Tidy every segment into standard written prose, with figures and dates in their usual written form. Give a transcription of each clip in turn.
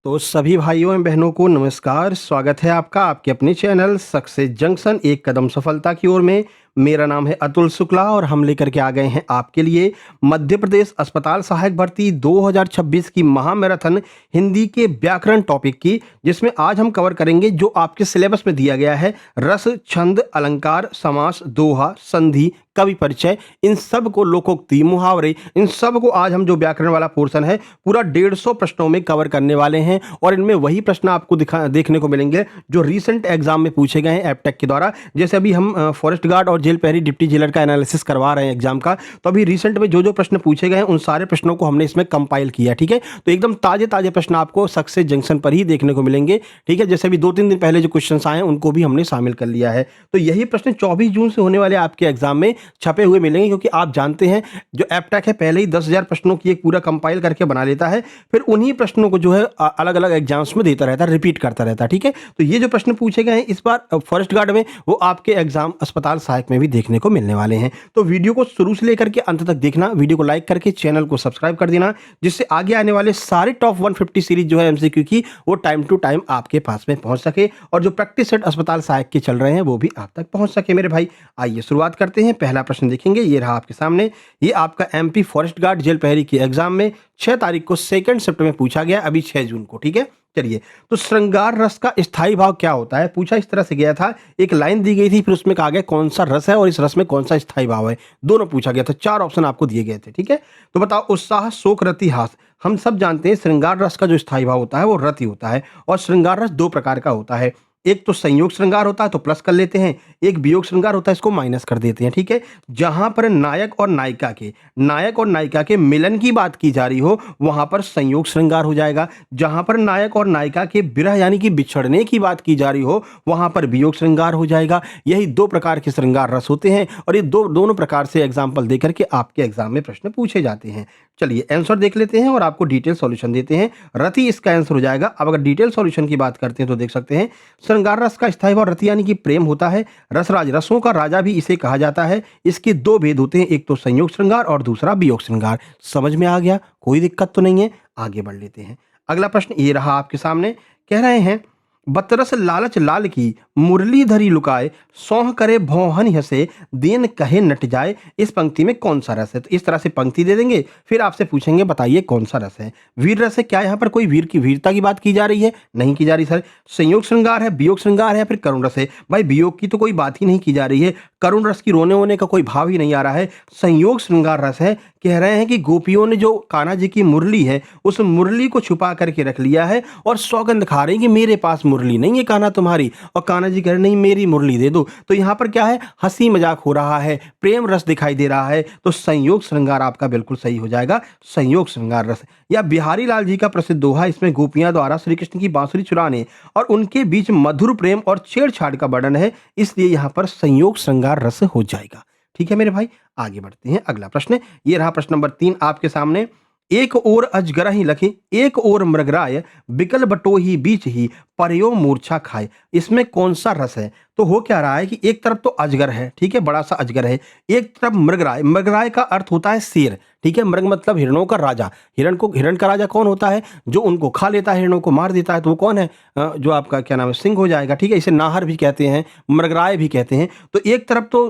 तो सभी भाइयों एवं बहनों को नमस्कार। स्वागत है आपका आपके अपने चैनल सक्सेस जंक्शन एक कदम सफलता की ओर में। मेरा नाम है अतुल शुक्ला और हम लेकर के आ गए हैं आपके लिए मध्य प्रदेश अस्पताल सहायक भर्ती 2026 की महामैराथन हिंदी के व्याकरण टॉपिक की, जिसमें आज हम कवर करेंगे जो आपके सिलेबस में दिया गया है। रस, छंद, अलंकार, समास, दोहा, संधि, कवि परिचय, इन सब को, लोकोक्ति, मुहावरे, इन सब को आज हम जो व्याकरण वाला पोर्शन है पूरा 150 प्रश्नों में कवर करने वाले हैं। और इनमें वही प्रश्न आपको देखने को मिलेंगे जो रीसेंट एग्जाम में पूछे गए हैं एपटेक के द्वारा। जैसे अभी हम फॉरेस्ट गार्ड और जेल प्रहरी डिप्टी जेलर का एनालिसिस करवा रहे हैं एग्जाम का, तो अभी रिसेंट में जो जो प्रश्न पूछे गए हैं उन सारे प्रश्नों को हमने इसमें कंपाइल किया। ठीक है, तो एकदम ताजे ताजे प्रश्न आपको सक्सेस जंक्शन पर ही देखने को मिलेंगे। ठीक है, जैसे अभी 2-3 दिन पहले जो क्वेश्चन आए हैं उनको भी हमने शामिल कर लिया है। तो यही प्रश्न 24 जून से होने वाले आपके एग्जाम में छपे हुए मिलेंगे, क्योंकि आप जानते हैं जो एपटेक है पहले ही 10,000 प्रश्नों की एक पूरा कंपाइल करके बना लेता है, फिर उन्हीं प्रश्नों को जो है अलग अलग एग्जाम्स में देता रहता है, रिपीट करता रहता है। ठीक है, तो ये जो प्रश्न पूछे गए हैं इस बार फॉरेस्ट गार्ड में, वो आपके एग्जाम अस्पताल सहायक में भी देखने को मिलने वाले हैं। तो वीडियो को शुरू से लेकर के अंत तक देखना, वीडियो को लाइक करके चैनल को सब्सक्राइब कर देना, जिससे आगे आने वाले सारे टॉप 150 सीरीज जो है एमसीक्यू की, वो टाइम टू टाइम आपके पास में पहुंच सके, और जो प्रैक्टिस सेट अस्पताल सहायक के चल रहे हैं वो भी आप तक पहुंच सके मेरे भाई। आइए शुरुआत करते हैं। पहला प्रश्न देखेंगे, ये रहा आपके सामने। ये आपका एमपी फॉरेस्ट गार्ड जेल प्रहरी के एग्जाम में 6 तारीख को सेकंड शिफ्ट में पूछा गया, अभी 6 जून को। ठीक है, चलिए, तो श्रृंगार रस का स्थायी भाव क्या होता है, पूछा इस तरह से गया था। एक लाइन दी गई थी, फिर उसमें कहा गया कौन सा रस है और इस रस में कौन सा स्थायी भाव है, दोनों पूछा गया था। 4 ऑप्शन आपको दिए गए थे। ठीक है, तो बताओ, उत्साह, शोक, रति, हास। हम सब जानते हैं श्रृंगार रस का जो स्थायी भाव होता है वो रति होता है, और श्रृंगार रस 2 प्रकार का होता है। एक तो संयोग श्रृंगार होता है, तो प्लस कर लेते हैं। एक वियोग श्रृंगार होता है, इसको माइनस कर देते हैं। ठीक है, जहां पर नायक और नायिका के मिलन की बात की जा रही हो वहां पर संयोग श्रृंगार हो जाएगा। जहां पर नायक और नायिका के विरह यानी कि बिछड़ने की बात की जा रही हो वहां पर वियोग श्रृंगार हो जाएगा। यही 2 प्रकार के श्रृंगार रस होते हैं, और ये दोनों प्रकार से एग्जाम्पल देकर के आपके एग्जाम में प्रश्न पूछे जाते हैं। चलिए आंसर देख लेते हैं और आपको डिटेल सॉल्यूशन देते हैं। रति इसका आंसर हो जाएगा। अब अगर डिटेल सॉल्यूशन की बात करते हैं तो देख सकते हैं, श्रृंगार रस का स्थायी भाव रति यानी कि प्रेम होता है। रसराज, रसों का राजा भी इसे कहा जाता है। इसके 2 भेद होते हैं, एक तो संयोग श्रृंगार और दूसरा वियोग श्रृंगार। समझ में आ गया, कोई दिक्कत तो नहीं है। आगे बढ़ लेते हैं। अगला प्रश्न ये रहा आपके सामने, कह रहे हैं, बतरस लालच लाल की मुरली धरी लुकाए, सौह करे भौहन हंसे, देन कहे नट जाए। इस पंक्ति में कौन सा रस है? तो इस तरह से पंक्ति दे देंगे, फिर आपसे पूछेंगे बताइए कौन सा रस है। वीर रस है। क्या यहाँ पर कोई वीर की वीरता की बात की जा रही है? नहीं की जा रही सर। संयोग श्रृंगार है, वियोग श्रृंगार है, या फिर करुण रस है? भाई वियोग की तो कोई बात ही नहीं की जा रही है, करुण रस की रोने वोने का कोई भाव ही नहीं आ रहा है। संयोग श्रृंगार रस है। कह रहे हैं कि गोपियों ने जो कान्हा जी की मुरली है उस मुरली को छुपा करके रख लिया है, और सौगंध खा रहे हैं कि मेरे पास मुरली नहीं है कान्हा तुम्हारी, और कान्हा जी कह रहे नहीं मेरी मुरली दे दो। तो यहाँ पर क्या है, हंसी मजाक हो रहा है, प्रेम रस दिखाई दे रहा है। तो संयोग श्रृंगार आपका बिल्कुल सही हो जाएगा, संयोग श्रृंगार रस। या बिहारी लाल जी का प्रसिद्ध दोहा, इसमें गोपियां द्वारा श्री कृष्ण की बांसुरी चुराने और उनके बीच मधुर प्रेम और छेड़छाड़ का वर्णन है, इसलिए यहाँ पर संयोग श्रृंगार रस हो जाएगा। ठीक है मेरे भाई, आगे बढ़ते हैं। अगला प्रश्न ये रहा, प्रश्न नंबर 3 आपके सामने। एक ओर अजगर ही लखे, एक ओर मृगराय, बिकल बटोही बीच ही, परयो मूर्छा खाए। इसमें कौन सा रस है? तो हो क्या रहा है कि एक तरफ तो अजगर है, ठीक है, बड़ा सा अजगर है, एक तरफ मृगराय। मृगराय का अर्थ होता है शेर। ठीक है, मृग मतलब हिरणों का राजा। हिरण का राजा कौन होता है? जो उनको खा लेता है, हिरणों को मार देता है, तो वो कौन है? जो आपका क्या नाम है, सिंह हो जाएगा। ठीक है, इसे नाहर भी कहते हैं, मृगराय भी कहते हैं। तो एक तरफ तो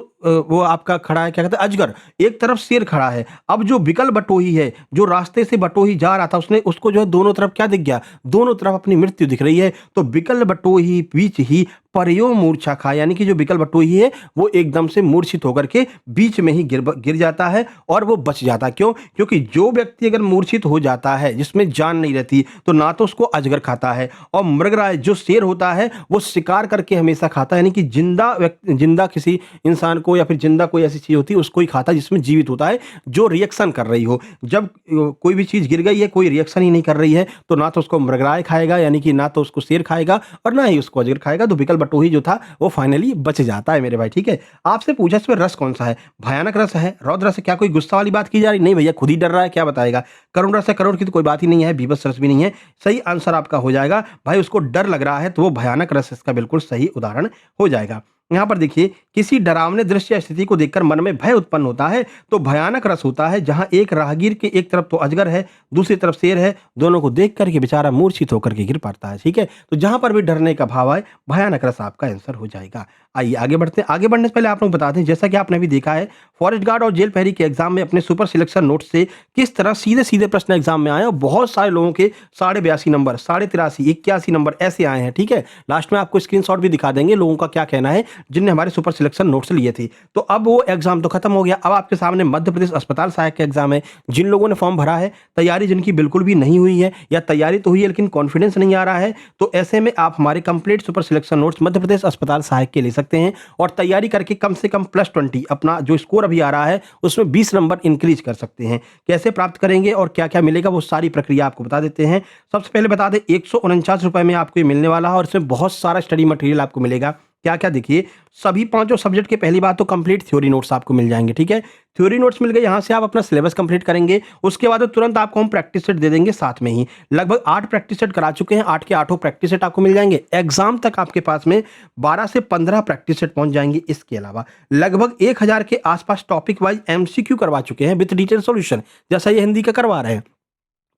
वो आपका खड़ा है, क्या कहते हैं, अजगर, एक तरफ शेर खड़ा है। अब जो बिकल बटोही है, जो रास्ते से बटोही जा रहा था, उसको जो है दोनों तरफ क्या दिख गया? दोनों तरफ अपनी मृत्यु दिख रही है। तो बिकल बटोही बीच ही, परयो मूर्छा खा, यानी कि जो बिकल बटोही है वो एकदम से मूर्छित होकर के बीच में ही गिर जाता है और वो बच जाता है। क्यों? क्योंकि जो व्यक्ति अगर मूर्छित हो जाता है, जिसमें जान नहीं रहती, तो ना तो उसको अजगर खाता है, और मृगराय जो शेर होता है वो शिकार करके हमेशा खाता है, यानी कि जिंदा किसी इंसान को या फिर जिंदा कोई ऐसी चीज होती है उसको ही खाता है जिसमें जीवित होता है, जो रिएक्शन कर रही हो। जब कोई भी चीज गिर गई है, कोई रिएक्शन ही नहीं कर रही है, तो ना तो उसको मृगराय खाएगा, यानी कि ना तो उसको शेर खाएगा, और ना ही उसको अजगर खाएगा। तो बिकल बटोही जो था वो फाइनली बच जाता है मेरे भाई। ठीक है, आपसे पूछा इसमें रस कौन सा है? भयानक रस है, रौद्र रस है। क्या कोई गुस्सा वाली बात की जा रही? नहीं भैया, खुद ही डर रहा है, क्या बताएगा? करुण रस है, करुण की तो कोई बात ही नहीं है, बीभत्स रस भी नहीं है। सही आंसर आपका हो जाएगा भाई, उसको डर लग रहा है तो वो भयानक रस इसका बिल्कुल सही उदाहरण हो जाएगा। यहाँ पर देखिए, किसी डरावने दृश्य या स्थिति को देखकर मन में भय उत्पन्न होता है तो भयानक रस होता है, जहाँ एक राहगीर के एक तरफ तो अजगर है, दूसरी तरफ शेर है, दोनों को देख करके बेचारा मूर्छित होकर के गिर पड़ता है। ठीक है, तो जहाँ पर भी डरने का भाव आए, भयानक रस आपका आंसर हो जाएगा। आइए आगे बढ़ते हैं। आगे बढ़ने से पहले आप लोग बता दें, जैसा कि आपने भी देखा है, फॉरेस्ट गार्ड और जेल पहरी के एग्जाम में अपने सुपर सिलेक्शन नोट से किस तरह सीधे सीधे प्रश्न एग्जाम में आए और बहुत सारे लोगों के 82.5 नंबर, 83.5, 81 नंबर ऐसे आए हैं। ठीक है, लास्ट में आपको स्क्रीनशॉट भी दिखा देंगे लोगों का क्या कहना है जिनने हमारे सुपर सिलेक्शन नोट्स लिए थे। तो अब वो एग्जाम तो खत्म हो गया, अब आपके सामने मध्य प्रदेश अस्पताल सहायक का एग्जाम है। जिन लोगों ने फॉर्म भरा है, तैयारी जिनकी बिल्कुल भी नहीं हुई है या तैयारी तो हुई है लेकिन कॉन्फिडेंस नहीं आ रहा है, तो ऐसे में आप हमारे complete super selection notes Madhya Pradesh अस्पताल सहायक के ले सकते हैं और तैयारी करके कम से कम +20 अपना जो स्कोर अभी आ रहा है उसमें 20 नंबर इंक्रीज कर सकते हैं। कैसे प्राप्त करेंगे और क्या क्या मिलेगा वो सारी प्रक्रिया आपको बता देते हैं। सबसे पहले बता दें, 149 रुपए में आपको ये मिलने वाला है और इसमें बहुत सारा स्टडी मटेरियल आपको मिलेगा। क्या क्या देखिए, सभी पांचों सब्जेक्ट के पहली बात तो कंप्लीट थ्योरी नोट्स आपको मिल जाएंगे। ठीक है, थ्योरी नोट्स मिल गए, यहां से आप अपना सिलेबस कंप्लीट करेंगे। उसके बाद तुरंत आपको हम प्रैक्टिस सेट दे देंगे साथ में ही। लगभग 8 प्रैक्टिस सेट करा चुके हैं, 8 के 8 प्रैक्टिस सेट आपको मिल जाएंगे। एग्जाम तक आपके पास में 12 से 15 प्रैक्टिस सेट पहुंच जाएंगे। इसके अलावा लगभग 1000 के आसपास टॉपिक वाइज एमसीक्यू करवा चुके हैं विद डिटेल सॉल्यूशन, जैसा ये हिंदी का करवा रहे हैं।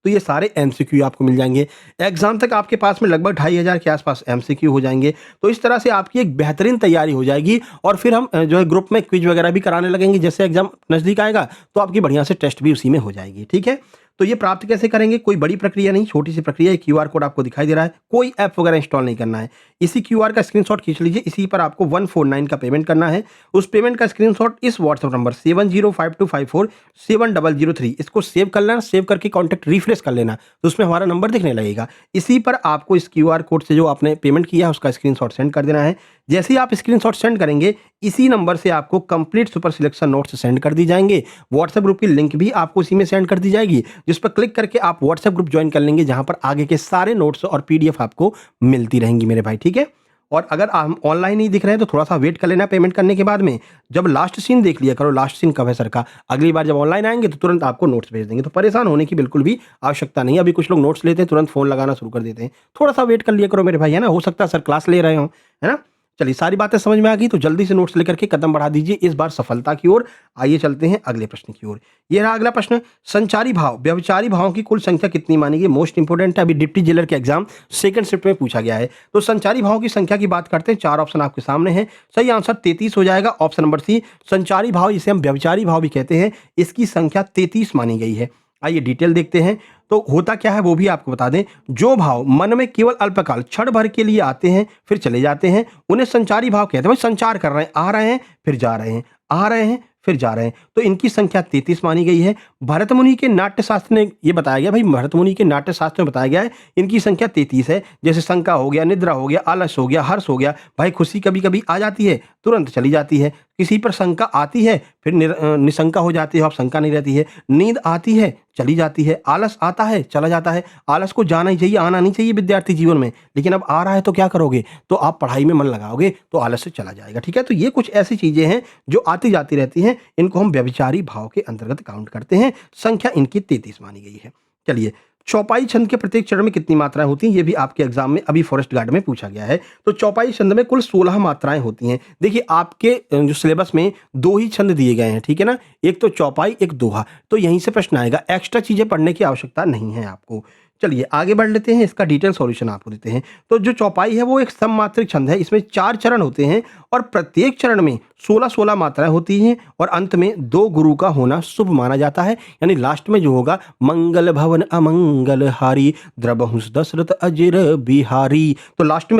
तो ये सारे एमसीक्यू आपको मिल जाएंगे। एग्जाम तक आपके पास में लगभग 2500 के आसपास एमसीक्यू हो जाएंगे। तो इस तरह से आपकी एक बेहतरीन तैयारी हो जाएगी और फिर हम जो है ग्रुप में क्विज वगैरह भी कराने लगेंगे। जैसे एग्जाम नजदीक आएगा तो आपकी बढ़िया से टेस्ट भी उसी में हो जाएगी। ठीक है, तो ये प्राप्त कैसे करेंगे, कोई बड़ी प्रक्रिया नहीं, छोटी सी प्रक्रिया है। क्यूआर कोड आपको दिखाई दे रहा है, कोई ऐप वगैरह इंस्टॉल नहीं करना है। इसी क्यूआर का स्क्रीनशॉट खींच लीजिए, इसी पर आपको 149 का पेमेंट करना है। उस पेमेंट का स्क्रीनशॉट इस व्हाट्सएप नंबर 7052547003 इसको सेव कर लेना। सेव करके कॉन्टैक्ट रिफ्रेश कर लेना तो उसमें हमारा नंबर दिखने लगेगा। इसी पर आपको इस क्यूआर कोड से जो आपने पेमेंट किया है उसका स्क्रीनशॉट सेंड कर देना है। जैसे ही आप स्क्रीनशॉट सेंड करेंगे, इसी नंबर से आपको complete super selection notes send कर दी जाएंगे। व्हाट्सएप ग्रुप की लिंक भी आपको इसी में सेंड कर दी जाएगी, जिस पर क्लिक करके आप व्हाट्सएप ग्रुप ज्वाइन कर लेंगे, जहां पर आगे के सारे नोट्स और पीडीएफ आपको मिलती रहेंगी मेरे भाई। ठीक है, और अगर हम ऑनलाइन नहीं दिख रहे हैं तो थोड़ा सा वेट कर लेना पेमेंट करने के बाद में। जब लास्ट सीन देख लिया करो, लास्ट सीन कब है सर का, अगली बार जब ऑनलाइन आएंगे तो तुरंत आपको नोट्स भेज देंगे। तो परेशान होने की बिल्कुल भी आवश्यकता नहीं। अभी कुछ लोग नोट्स लेते हैं तुरंत फोन लगाना शुरू कर देते हैं, थोड़ा सा वेट कर लिया करो मेरे भाई, है ना। हो सकता है सर क्लास ले रहे हो, है ना। चलिए, सारी बातें समझ में आ गई तो जल्दी से नोट्स लेकर के कदम बढ़ा दीजिए इस बार सफलता की ओर। आइए चलते हैं अगले प्रश्न की ओर। ये रहा अगला प्रश्न, संचारी भाव, व्यभिचारी भावों की कुल संख्या कितनी मानी गई। मोस्ट इंपोर्टेंट है, अभी डिप्टी जेलर के एग्जाम सेकंड शिफ्ट में पूछा गया है। तो संचारी भावों की संख्या की बात करते हैं, 4 ऑप्शन आपके सामने हैं। सही आंसर 33 हो जाएगा, ऑप्शन नंबर सी। संचारी भाव जिसे हम व्यभिचारी भाव भी कहते हैं, इसकी संख्या 33 मानी गई है। आइए डिटेल देखते हैं। तो होता क्या है वो भी आपको बता दें, जो भाव मन में केवल अल्पकाल क्षण भर के लिए आते हैं फिर चले जाते हैं, उन्हें संचारी भाव कहते हैं। भाई संचार कर रहे हैं, आ रहे हैं फिर जा रहे हैं, आ रहे हैं फिर जा रहे हैं। तो इनकी संख्या 33 मानी गई है। भरत मुनि के नाट्य शास्त्र में ये बताया गया, भाई भरत मुनि के नाट्य शास्त्र में बताया गया है इनकी संख्या 33 है। जैसे शंका हो गया, निद्रा हो गया, आलस हो गया, हर्ष हो गया। भाई खुशी कभी कभी आ जाती है तुरंत चली जाती है, किसी पर शंका आती है फिर निशंका हो जाती है, अब शंका नहीं रहती है। नींद आती है चली जाती है, आलस आता है चला जाता है। आलस को जाना ही चाहिए, आना नहीं चाहिए विद्यार्थी जीवन में, लेकिन अब आ रहा है तो क्या करोगे, तो आप पढ़ाई में मन लगाओगे तो आलस से चला जाएगा। ठीक है, तो ये कुछ ऐसी चीजें हैं जो आती जाती रहती हैं, इनको हम व्यभिचारी भाव के अंतर्गत काउंट करते हैं। संख्या इनकी 33 मानी गई है। चलिए, चौपाई छंद के प्रत्येक चरण में कितनी मात्राएं होती हैं, ये भी आपके एग्जाम में अभी फॉरेस्ट गार्ड में पूछा गया है। तो चौपाई छंद में कुल 16 मात्राएं होती हैं। देखिए, आपके जो सिलेबस में 2 ही छंद दिए गए हैं, ठीक है ना, एक तो चौपाई एक दोहा। तो यहीं से प्रश्न आएगा, एक्स्ट्रा चीजें पढ़ने की आवश्यकता नहीं है आपको। चलिए आगे बढ़ लेते हैं, इसका डिटेल सॉल्यूशन आपको देते हैं। तो जो चौपाई है वो एक सममात्रिक छंद है, इसमें 4 चरण होते हैं और प्रत्येक चरण में 16-16 मात्राएं होती हैं और अंत में 2 गुरु का होना शुभ माना जाता है। यानी लास्ट में जो होगा, मंगल भवन अमंगल हारी द्रबहुंस दशरथ अजर बिहारी। तो लास्ट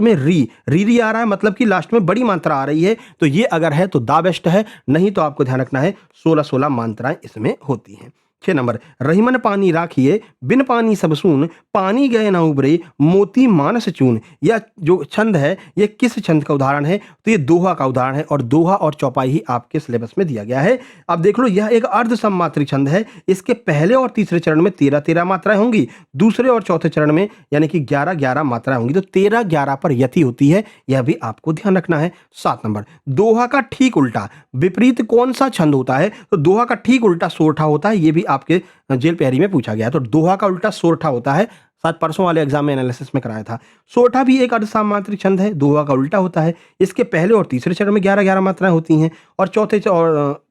में री आ रहा है, मतलब कि लास्ट में बड़ी मात्रा आ रही है। तो ये अगर है तो दा बेस्ट है, नहीं तो आपको ध्यान रखना है 16-16 मात्राएं इसमें होती हैं। 6 नंबर, रहीमन पानी राखिए बिन पानी सब सून, पानी गए न उबरे मोती मानस चून। यह जो छंद है ये किस छंद का उदाहरण है, तो ये दोहा का उदाहरण है और दोहा और चौपाई ही आपके सिलेबस में दिया गया है। अब देख लो, यह एक अर्ध सममात्रिक छंद है। इसके पहले और तीसरे चरण में 13-13 मात्राएं होंगी, दूसरे और चौथे चरण में यानी कि 11-11 मात्राएं होंगी। तो 13-11 पर यति होती है, यह भी आपको ध्यान रखना है। 7 नंबर, दोहा का ठीक उल्टा विपरीत कौन सा छंद होता है, तो दोहा का ठीक उल्टा सोरठा होता है, ये भी आपके जेल पहरी में पूछा गया है। तो दोहा का उल्टा सोरठा होता है, शायद परसों वाले एग्जाम में एनालिसिस में कराया था। सोरठा भी एक अर्धसामांत्रिक छंद है, दोहा का उल्टा होता है। इसके पहले और तीसरे चरण में 11-11 मात्राएं होती हैं और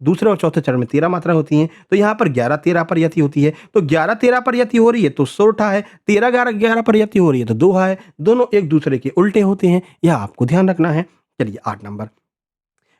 दूसरे और चौथे चरण में 13 मात्राएं होती हैं। तो यहाँ पर 11-13 पर यति होती है। तो 11-13 पर यति हो रही है तो सोरठा है, 13-11 पर यति हो रही है तो दोहा है। दोनों एक दूसरे के उल्टे होते हैं, यह आपको ध्यान रखना है। चलिए 8 नंबर,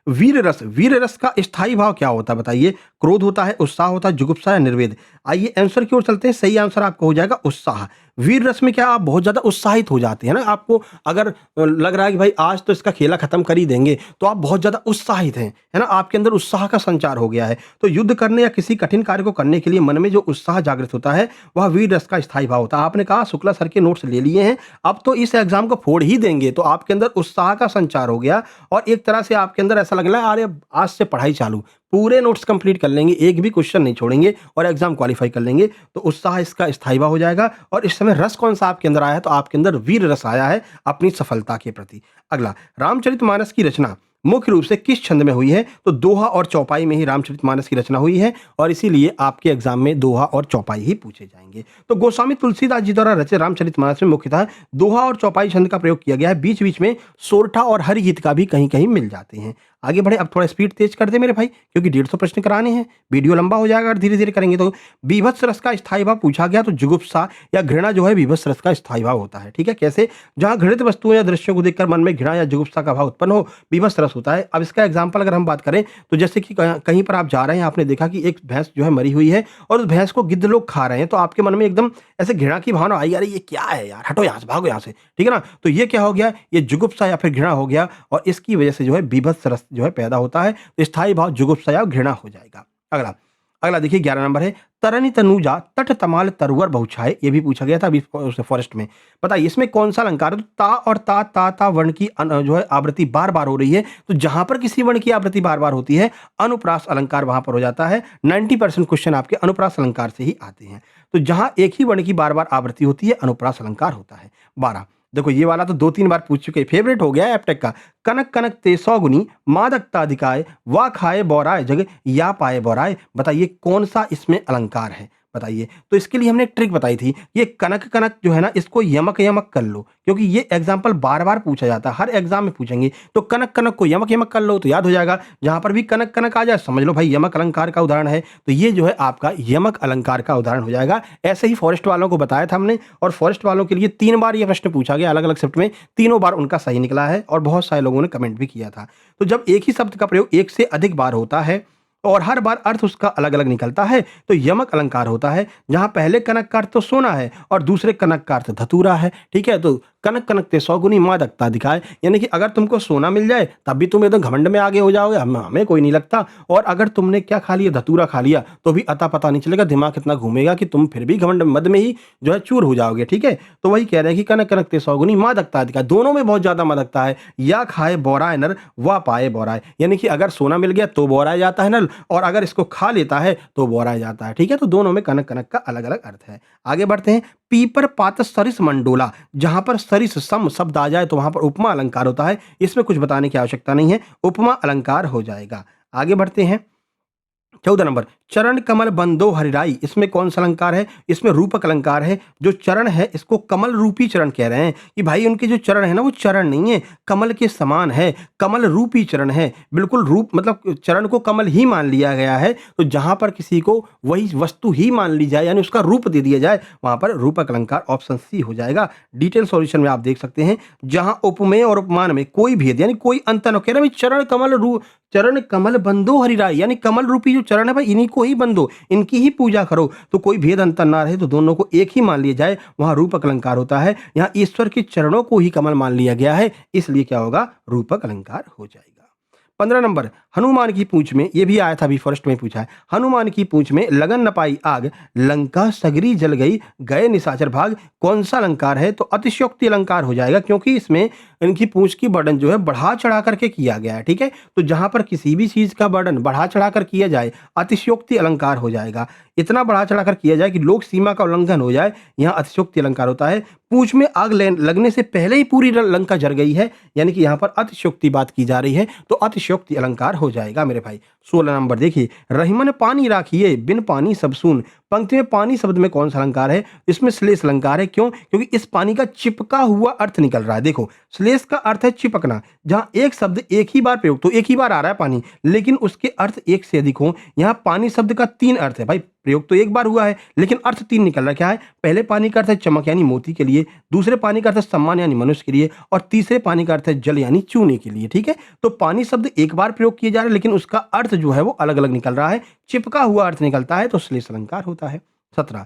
वीर रस। वीर रस का स्थायी भाव क्या होता है बताइए? क्रोध होता है, उत्साह होता है, जुगुप्सा या निर्वेद? आइए आंसर की ओर चलते हैं। सही आंसर आपका हो जाएगा उत्साह। वीर रस में क्या आप बहुत ज्यादा उत्साहित हो जाते हैं ना, आपको अगर लग रहा है कि भाई आज तो इसका खेला खत्म कर ही देंगे, तो आप बहुत ज्यादा उत्साहित हैं, है ना, आपके अंदर उत्साह का संचार हो गया है। तो युद्ध करने या किसी कठिन कार्य को करने के लिए मन में जो उत्साह जागृत होता है वह वीर रस का स्थायी भाव होता है। आपने कहा शुक्ला सर के नोट्स ले लिए हैं, अब तो इस एग्जाम को फोड़ ही देंगे, तो आपके अंदर उत्साह का संचार हो गया और एक तरह से आपके अंदर ऐसा लग रहा है अरे आज से पढ़ाई चालू, पूरे नोट्स कंप्लीट कर लेंगे, एक भी क्वेश्चन नहीं छोड़ेंगे और एग्जाम क्वालिफाई कर लेंगे। तो उत्साह इसका स्थायी भाव हो जाएगा। और इस समय रस कौन सा आपके अंदर आया है? तो आपके अंदर वीर रस आया है अपनी सफलता के प्रति। अगला, रामचरितमानस की रचना मुख्य रूप से किस छंद में हुई है? तो दोहा और चौपाई में ही रामचरितमानस की रचना हुई है और इसीलिए आपके एग्जाम में दोहा और चौपाई ही पूछे जाएंगे। तो गोस्वामी तुलसीदास जी द्वारा रचित रामचरितमानस में मुख्यतः दोहा और चौपाई छंद का प्रयोग किया गया है। बीच बीच में सोरठा और हरिगीत का भी कहीं कहीं मिल जाते हैं। आगे बढ़े, अब थोड़ा स्पीड तेज कर दे मेरे भाई, क्योंकि 150 प्रश्न कराने हैं, वीडियो लंबा हो जाएगा और धीरे धीरे करेंगे। तो बीभत्स रस का स्थायी भाव पूछा गया, तो जुगुप्सा या घृणा जो है बीभत्स रस का स्थायी भाव होता है। ठीक है, कैसे? जहां घृणित वस्तुओं या दृश्यों को देखकर मन में घृणा या जुगुप्सा का भाव उत्पन्न हो, बीभत्स रस होता है। अब इसका एग्जाम्पल अगर हम बात करें तो जैसे कि कहीं पर आप जा रहे हैं, आपने देखा कि एक भैंस जो है मरी हुई है और उस भैंस को गिद्ध लोग खा रहे हैं, तो आपके मन में एकदम ऐसे घृणा की भावना आई, अरे ये क्या है यार, हटो यहाँ से, भागो यहाँ से, ठीक है ना। तो ये क्या हो गया? ये जुगुप्सा या फिर घृणा हो गया और इसकी वजह से जो है बीभत्स रस जो है पैदा होता है। तो स्थायी भाव जुगुप्सा या घृणा हो जाएगा। अगला अगला देखिए 11 नंबर है, तरनी तनुजा तट तमाल तरुवर बहुछाए। ये भी पूछा गया था अभी फॉरेस्ट में। बताइए इसमें कौन सा अलंकार है? तो ता और ता वर्ण की जो है आवृत्ति बार बार हो रही है। तो जहां पर किसी वर्ण की आवृत्ति बार बार होती है, अनुप्रास अलंकार वहां पर हो जाता है। 90% क्वेश्चन आपके अनुप्रास अलंकार से ही आते हैं। तो जहां एक ही वर्ण की बार बार आवृत्ति होती है, अनुप्रास अलंकार होता है। 12, देखो ये वाला तो 2-3 बार पूछ चुके, फेवरेट हो गया है एप्टेक का। कनक कनक ते सौगुनी मादकताधिकाय, वा खाए बौराए जग या पाए बौराए। बताइए कौन सा इसमें अलंकार है? बताइए। तो इसके लिए हमने एक ट्रिक बताई थी, ये कनक कनक जो है ना, इसको यमक यमक कर लो, क्योंकि ये एग्जाम्पल बार बार पूछा जाता है, हर एग्जाम में पूछेंगे। तो कनक कनक को यमक यमक कर लो तो याद हो जाएगा। जहां पर भी कनक कनक आ जाए समझ लो भाई यमक अलंकार का उदाहरण है। तो ये जो है आपका यमक अलंकार का उदाहरण हो जाएगा। ऐसे ही फॉरेस्ट वालों को बताया था हमने, और फॉरेस्ट वालों के लिए 3 बार ये प्रश्न पूछा गया अलग अलग शिफ्ट में, तीनों बार उनका सही निकला है और बहुत सारे लोगों ने कमेंट भी किया था। तो जब एक ही शब्द का प्रयोग एक से अधिक बार होता है और हर बार अर्थ उसका अलग अलग निकलता है, तो यमक अलंकार होता है। जहां पहले कनक का अर्थ तो सोना है और दूसरे कनक का अर्थ धतूरा है। ठीक है, तो कनक कनक ते सौगुनी मादकता दिखाए, यानी कि अगर तुमको सोना मिल जाए तब भी तुम एकदम घमंड में आगे हो जाओगे, हमें कोई नहीं लगता। और अगर तुमने क्या खा लिया, धतूरा खा लिया, तो भी अता पता नहीं चलेगा, दिमाग इतना घूमेगा कि तुम फिर भी घमंड मद में ही जो है चूर हो जाओगे। ठीक है, तो वही कह रहे हैं कि कनक कनक ते सौगुनी मादकता दिखाए, दोनों में बहुत ज्यादा मादकता है। या खाए बौराए नर व पाए बौराए, यानी कि अगर सोना मिल गया तो बौराया जाता है नर, और अगर इसको खा लेता है तो बौराया जाता है। ठीक है, तो दोनों में कनक कनक का अलग अलग अर्थ है। आगे बढ़ते हैं। पीपर पात सरिस मंडोला, जहां पर सरिस सम शब्द आ जाए तो वहां पर उपमा अलंकार होता है। इसमें कुछ बताने की आवश्यकता नहीं है, उपमा अलंकार हो जाएगा। आगे बढ़ते हैं। 14 नंबर, चरण कमल बंदो हरिराई, इसमें कौन सा अलंकार है? इसमें रूपक अलंकार है। जो चरण है इसको कमल रूपी चरण कह रहे हैं कि भाई उनके जो चरण है ना, वो चरण नहीं है, कमल के समान है, कमल रूपी चरण है। बिल्कुल रूप मतलब चरण को कमल ही मान लिया गया है। तो जहां पर किसी को वही वस्तु ही मान ली जाए, यानी उसका रूप दे दिया जाए, वहां पर रूपक अलंकार ऑप्शन सी हो जाएगा। डिटेल सॉल्यूशन में आप देख सकते हैं, जहां उपमेय और उपमान में कोई भेद यानी कोई अंतर न, कह रहे चरण कमल बंदो हरिराई, यानी कमल रूपी जो चरण है भाई इन्हीं को ही बंदो, इनकी ही पूजा करो। तो कोई भेद अंतर ना रहे, तो दोनों को एक ही मान लिया जाए, वहां रूपक अलंकार होता है। यहाँ ईश्वर के चरणों को ही कमल मान लिया गया है, इसलिए क्या होगा? रूपक अलंकार हो जाएगा। 15 नंबर, हनुमान की पूंछ में, ये भी आया था अभी फर्स्ट में पूछा है। हनुमान की पूंछ में लगन न पाई आग, लंका सगरी जल गई, गए निशाचर भाग, कौन सा अलंकार है? तो अतिशयोक्ति अलंकार हो जाएगा, क्योंकि इसमें इनकी पूंछ की वर्णन जो है बढ़ा चढ़ा करके किया गया है। ठीक है, तो जहां पर किसी भी चीज का वर्णन बढ़ा चढ़ा कर किया जाए, अतिशयोक्ति अलंकार हो जाएगा। इतना बढ़ा चढ़ाकर किया जाए कि लोक सीमा का उल्लंघन हो जाए, यहाँ अतिशयोक्ति अलंकार होता है। पूंछ में आग लगने से पहले ही पूरी लंका जल गई है, यानी कि यहाँ पर अतिशयोक्ति बात की जा रही है, तो अतिशयोक्ति अलंकार हो जाएगा मेरे भाई। 16 नंबर देखिए, रहीमन पानी राखिए बिन पानी सब सून। पंक्ति में पानी शब्द में कौन सा अलंकार है? इसमें श्लेष अलंकार है। क्यों? क्योंकि इस पानी का चिपका हुआ अर्थ निकल रहा है। देखो, श्लेष का अर्थ है चिपकना, जहां एक शब्द एक ही बार प्रयोग, तो एक ही बार आ रहा है पानी, लेकिन उसके अर्थ एक से अधिक हो। यहाँ पानी शब्द का 3 अर्थ है भाई, प्रयोग तो एक बार हुआ है लेकिन अर्थ 3 निकल रहा है। क्या है? पहले पानी का अर्थ है चमक यानी मोती के लिए, दूसरे पानी का अर्थ है सम्मान यानी मनुष्य के लिए, और तीसरे पानी का अर्थ है जल यानी चूने के लिए। ठीक है, तो पानी शब्द एक बार प्रयोग किए जा रहे हैं लेकिन उसका अर्थ जो है वो अलग अलग निकल रहा है, चिपका हुआ अर्थ निकलता है, तो श्लेष अलंकार होता है। 17,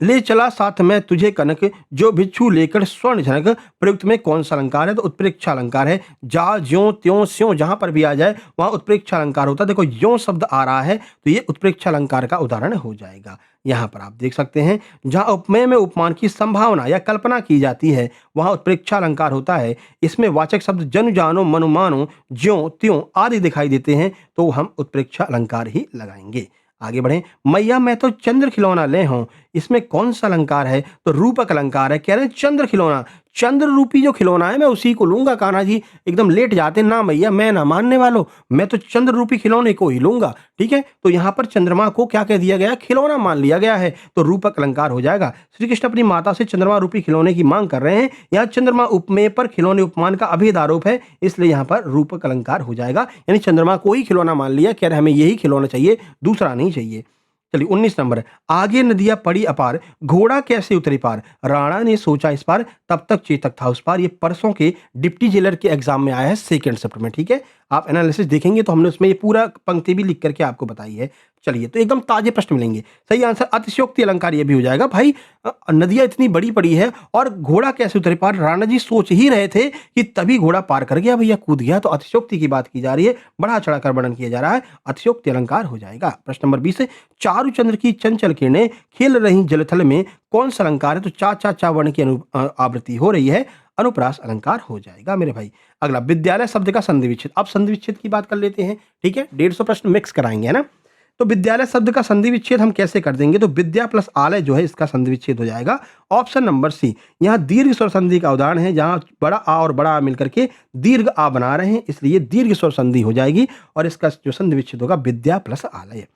ले चला साथ में तुझे कनक जो भिक्षु लेकर स्वर्ण झनक। प्रयुक्त में कौन सा अलंकार है? तो उत्प्रेक्षा अलंकार है। जा ज्यों त्यों स्यों जहां पर भी आ जाए वहां उत्प्रेक्षा अलंकार होता है। देखो, यों शब्द आ रहा है तो ये उत्प्रेक्षा अलंकार का उदाहरण हो जाएगा। यहाँ पर आप देख सकते हैं, जहां उपमेय में उपमान की संभावना या कल्पना की जाती है वहां उत्प्रेक्षा अलंकार होता है। इसमें वाचक शब्द जन जानो मनु मानो ज्यों त्यों आदि दिखाई देते हैं, तो हम उत्प्रेक्षा अलंकार ही लगाएंगे। आगे बढ़ें, मैया मैं तो चंद्र खिलौना ले हूं। इसमें कौन सा अलंकार है? तो रूपक अलंकार है। कह रहे हैं चंद्र खिलौना, चंद्र रूपी जो खिलौना है मैं उसी को लूंगा। कान्हा जी एकदम लेट जाते, ना मैया मैं ना मानने वालों, मैं तो चंद्र रूपी खिलौने को ही लूंगा। ठीक है, तो यहाँ पर चंद्रमा को क्या कह दिया गया? खिलौना मान लिया गया है, तो रूपक अलंकार हो जाएगा। श्री कृष्ण अपनी माता से चंद्रमा रूपी खिलौने की मांग कर रहे हैं। यहाँ चंद्रमा उपमेय पर खिलौने उपमान का अभेद आरोप है, इसलिए यहाँ पर रूपक अलंकार हो जाएगा। यानी चंद्रमा को ही खिलौना मान लिया, कह रहे हमें यही खिलौना चाहिए, दूसरा नहीं चाहिए। चलिए 19 नंबर, आगे नदियां पड़ी अपार घोड़ा कैसे उतरी पार। राणा ने सोचा इस पार तब तक चेतक था उस पार। ये परसों के डिप्टी जेलर के एग्जाम में आया है, सेकंड शिफ्ट में। ठीक है, आप एनालिसिस देखेंगे तो हमने उसमें ये पूरा पंक्ति भी लिख करके आपको बताई है। चलिए, तो एकदम ताजे प्रश्न मिलेंगे। सही आंसर अतिशयोक्ति अलंकार ये भी हो जाएगा भाई। नदियां इतनी बड़ी पड़ी है और घोड़ा कैसे उतरे पार। राणा जी सोच ही रहे थे कि तभी घोड़ा पार कर गया, भैया कूद गया, तो अतिशयोक्ति की बात की जा रही है, बढ़ा चढ़ाकर वर्णन किया जा रहा है, अतिशयोक्ति अलंकार हो जाएगा। प्रश्न नंबर 20, चारु चंद्र की चंचल किरणें खेल रही जलथल में कौन सा अलंकार है? तो चा चा चा वर्ण की आवृत्ति हो रही है, अनुप्रास अलंकार हो जाएगा मेरे भाई। अगला, विद्यालय शब्द का संधि विच्छेद। अब संधि विच्छेद की बात कर लेते हैं। ठीक है, 150 प्रश्न मिक्स कराएंगे, है ना। तो विद्यालय शब्द का संधि विच्छेद हम कैसे कर देंगे? तो विद्या प्लस आलय जो है इसका संधि विच्छेद हो जाएगा। ऑप्शन नंबर सी, यहाँ दीर्घ स्वर संधि का उदाहरण है, जहां बड़ा आ और बड़ा आ मिलकर के दीर्घ आ बना रहे हैं, इसलिए दीर्घ स्वर संधि हो जाएगी और इसका जो संधि विच्छेद होगा विद्या प्लस आलय।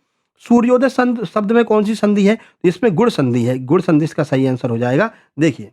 सूर्योदय शब्द में कौन सी संधि है? तो इसमें गुण संधि है, गुण संधि इसका सही आंसर हो जाएगा। देखिए,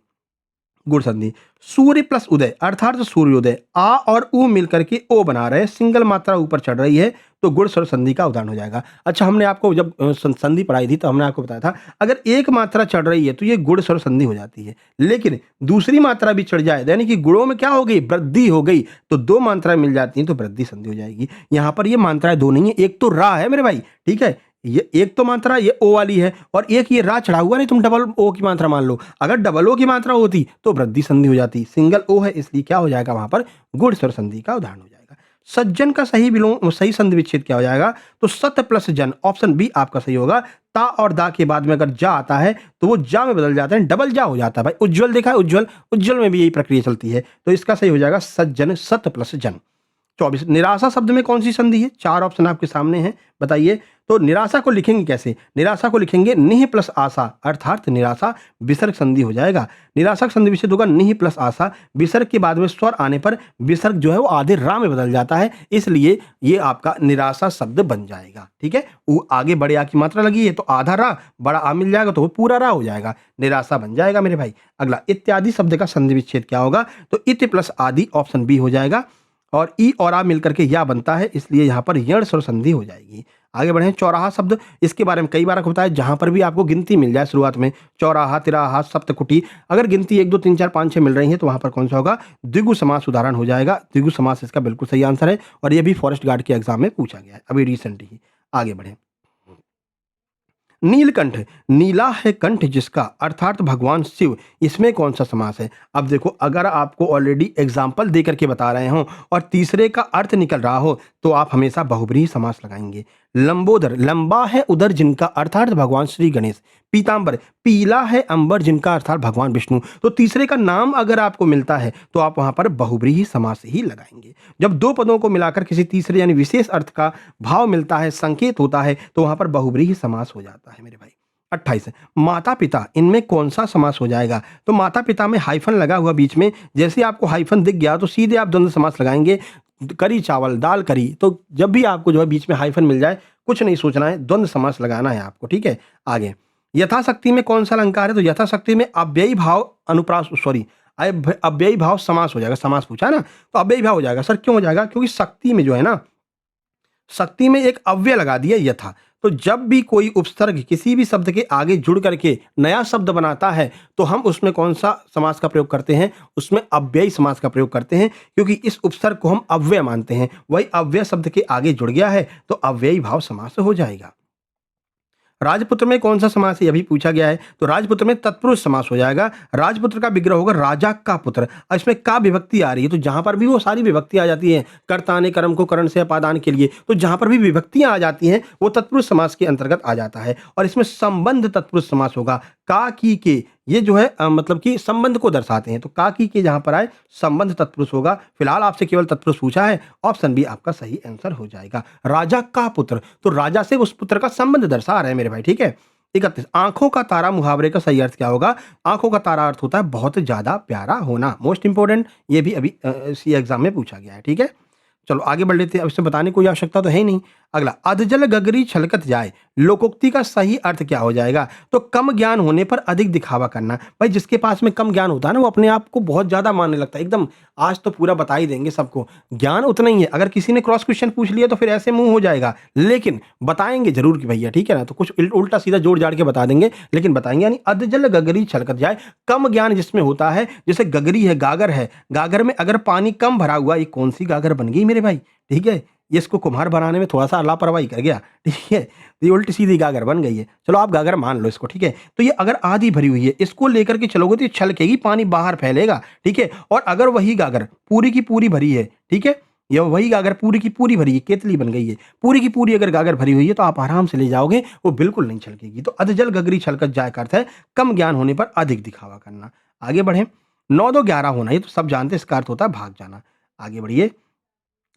गुण संधि, सूर्य प्लस उदय अर्थात सूर्योदय, आ और उ मिलकर के ओ बना रहे हैं, सिंगल मात्रा ऊपर चढ़ रही है, तो गुण स्वर संधि का उदाहरण हो जाएगा। अच्छा, हमने आपको जब संधि पढ़ाई थी तो हमने आपको बताया था अगर एक मात्रा चढ़ रही है तो ये गुण स्वर संधि हो जाती है, लेकिन दूसरी मात्रा भी चढ़ जाए यानी कि गुणों में क्या हो गई? वृद्धि हो गई, तो 2 मात्राएं मिल जाती हैं तो वृद्धि संधि हो जाएगी। यहाँ पर ये मात्राएं 2 नहीं है, एक तो रा है मेरे भाई। ठीक है, ये एक तो मात्रा ये ओ वाली है और एक ये रा चढ़ा हुआ, नहीं तुम डबल ओ की मात्रा मान लो। अगर डबल ओ की मात्रा होती तो वृद्धि संधि हो जाती, सिंगल ओ है इसलिए क्या हो जाएगा? वहां पर गुण स्वर संधि का उदाहरण हो जाएगा। सज्जन का सही संधि विच्छेद क्या हो जाएगा? तो सत प्लस जन, ऑप्शन बी आपका सही होगा। ता और दा के बाद में अगर जा आता है तो वो जा में बदल जाता है, डबल जा हो जाता है भाई। उज्ज्वल देखा है, उज्ज्वल, उज्ज्वल में भी यही प्रक्रिया चलती है, तो इसका सही हो जाएगा सज्जन, सत प्लस जन। 24, निराशा शब्द में कौन सी संधि है? 4 ऑप्शन आपके सामने हैं, बताइए। तो निराशा को लिखेंगे कैसे? निराशा को लिखेंगे निह प्लस आशा अर्थात निराशा, विसर्ग संधि हो जाएगा। निराशा संधि विच्छेद होगा निह प्लस आशा, विसर्ग के बाद में स्वर आने पर विसर्ग जो है वो आधे रा में बदल जाता है, इसलिए ये आपका निराशा शब्द बन जाएगा। ठीक है, वो आगे बड़े आ की मात्रा लगी है तो आधा रा, बड़ा आ मिल जाएगा तो वो पूरा रा हो जाएगा, निराशा बन जाएगा मेरे भाई। अगला, इत्यादि शब्द का संधि विच्छेद क्या होगा? तो इत प्लस आदि, ऑप्शन बी हो जाएगा, और ई और आ मिलकर के या बनता है, इसलिए यहाँ पर यण स्वर संधि हो जाएगी। आगे बढ़े, चौराहा शब्द, इसके बारे में कई बार आपको बताया, जहां पर भी आपको गिनती मिल जाए शुरुआत में, चौराहा, तिराहा, सप्तकुटी, अगर गिनती 1 2 3 4 5 6 मिल रही है तो वहां पर कौन सा होगा? द्विगु समास उदाहरण हो जाएगा। द्विगु समास इसका बिल्कुल सही आंसर है और यह भी फॉरेस्ट गार्ड के एग्जाम में पूछा गया है अभी रिसेंट ही। आगे बढ़े, नीलकंठ, नीला है कंठ जिसका अर्थात भगवान शिव, इसमें कौन सा समास है? अब देखो, अगर आपको ऑलरेडी एग्जाम्पल दे करके बता रहे हो और तीसरे का अर्थ निकल रहा हो तो आप हमेशा बहुब्रीहि समास लगाएंगे, लंबोदर, लंबा है उदर जिनका अर्थात भगवान श्री गणेश। पीतांबर, पीला है अंबर जिनका अर्थात भगवान विष्णु। तो तीसरे का नाम अगर आपको मिलता है तो आप वहां पर बहुब्रीहि समास ही लगाएंगे। जब दो पदों को मिलाकर किसी तीसरे यानी विशेष अर्थ का भाव मिलता है, संकेत होता है, तो वहां पर बहुब्रीहि समास हो जाता है मेरे भाई। 28 माता पिता, इनमें कौन सा समास हो जाएगा? तो माता पिता में हाइफन लगा हुआ बीच में, जैसे आपको हाइफन दिख गया तो सीधे आप द्वंद्व समास लगाएंगे। करी चावल, दाल करी, तो जब भी आपको जो है बीच में हाइफन मिल जाए, कुछ नहीं सोचना है, द्वंद्व समास लगाना है आपको, ठीक है। आगे यथाशक्ति में कौन सा अलंकार है? तो यथाशक्ति में अव्ययी भाव अनुप्रास सॉरी अव्ययी भाव समास हो जाएगा। समास पूछा है ना, तो अव्ययी भाव हो जाएगा। सर क्यों हो जाएगा? क्योंकि शक्ति में जो है ना, शक्ति में एक अव्यय लगा दिया यथा। तो जब भी कोई उपसर्ग किसी भी शब्द के आगे जुड़ करके नया शब्द बनाता है तो हम उसमें कौन सा समास का प्रयोग करते हैं? उसमें अव्ययी समास का प्रयोग करते हैं, क्योंकि इस उपसर्ग को हम अव्यय मानते हैं। वही अव्यय शब्द के आगे जुड़ गया है तो अव्ययी भाव समास हो जाएगा। राजपुत्र में कौन सा समास है? यह भी पूछा गया है। तो राजपुत्र में तत्पुरुष समास हो जाएगा। राजपुत्र का विग्रह होगा राजा का पुत्र। इसमें का विभक्ति आ रही है, तो जहां पर भी वो सारी विभक्ति आ जाती है, कर्ता ने कर्म को करण से अपादान के लिए, तो जहां पर भी विभक्तियां आ जाती हैं वो तत्पुरुष समास के अंतर्गत आ जाता है। और इसमें संबंध तत्पुरुष समास होगा। का की के, ये जो है मतलब कि संबंध को दर्शाते हैं, तो का की के जहां पर आए संबंध तत्पुरुष होगा। फिलहाल आपसे केवल तत्पुरुष पूछा है, ऑप्शन बी आपका सही आंसर हो जाएगा। राजा का पुत्र, तो राजा से उस पुत्र का संबंध दर्शा रहे हैं मेरे भाई, ठीक है। 31 आंखों का तारा मुहावरे का सही अर्थ क्या होगा? आंखों का तारा अर्थ होता है बहुत ज्यादा प्यारा होना। मोस्ट इंपोर्टेंट, ये भी अभी इसी एग्जाम में पूछा गया है, ठीक है। चलो आगे बढ़ लेते हैं, अब इसमें बताने की कोई आवश्यकता तो है ही नहीं। अगला, अधजल गगरी छलकत जाए, लोकोक्ति का सही अर्थ क्या हो जाएगा? तो कम ज्ञान होने पर अधिक दिखावा करना। भाई जिसके पास में कम ज्ञान होता है ना, वो अपने आप को बहुत ज्यादा मानने लगता है। एकदम आज तो पूरा बता ही देंगे सबको, ज्ञान उतना ही है। अगर किसी ने क्रॉस क्वेश्चन पूछ लिया तो फिर ऐसे मुंह हो जाएगा, लेकिन बताएंगे जरूर कि भैया, ठीक है ना। तो कुछ उल्टा सीधा जोड़ जाड़ के बता देंगे, लेकिन बताएंगे। यानी अधजल गगरी छलकत जाए, कम ज्ञान जिसमें होता है, जैसे गगरी है, गागर है, गागर में अगर पानी कम भरा हुआ, ये कौन सी गागर बन गई मेरे भाई, ठीक है। ये इसको कुम्हार बनाने में थोड़ा सा लापरवाही कर गया, ठीक है, तो ये उल्टी सीधी गागर बन गई है। चलो आप गागर मान लो इसको, ठीक है। तो ये अगर आधी भरी हुई है, इसको लेकर के चलोगे तो ये छलकेगी, पानी बाहर फैलेगा, ठीक है। और अगर वही गागर पूरी की पूरी भरी है, ठीक है, या वही गागर पूरी की पूरी भरी है, केतली बन गई है, पूरी की पूरी अगर गागर भरी हुई है तो आप आराम से ले जाओगे, वो बिल्कुल नहीं छलकेगी। तो अधजल गगरी छलकत जाए का अर्थ है कम ज्ञान होने पर अधिक दिखावा करना। आगे बढ़े, 9 2 11 होना, ये तो सब जानते हैं, इसका अर्थ होता है भाग जाना। आगे बढ़िए,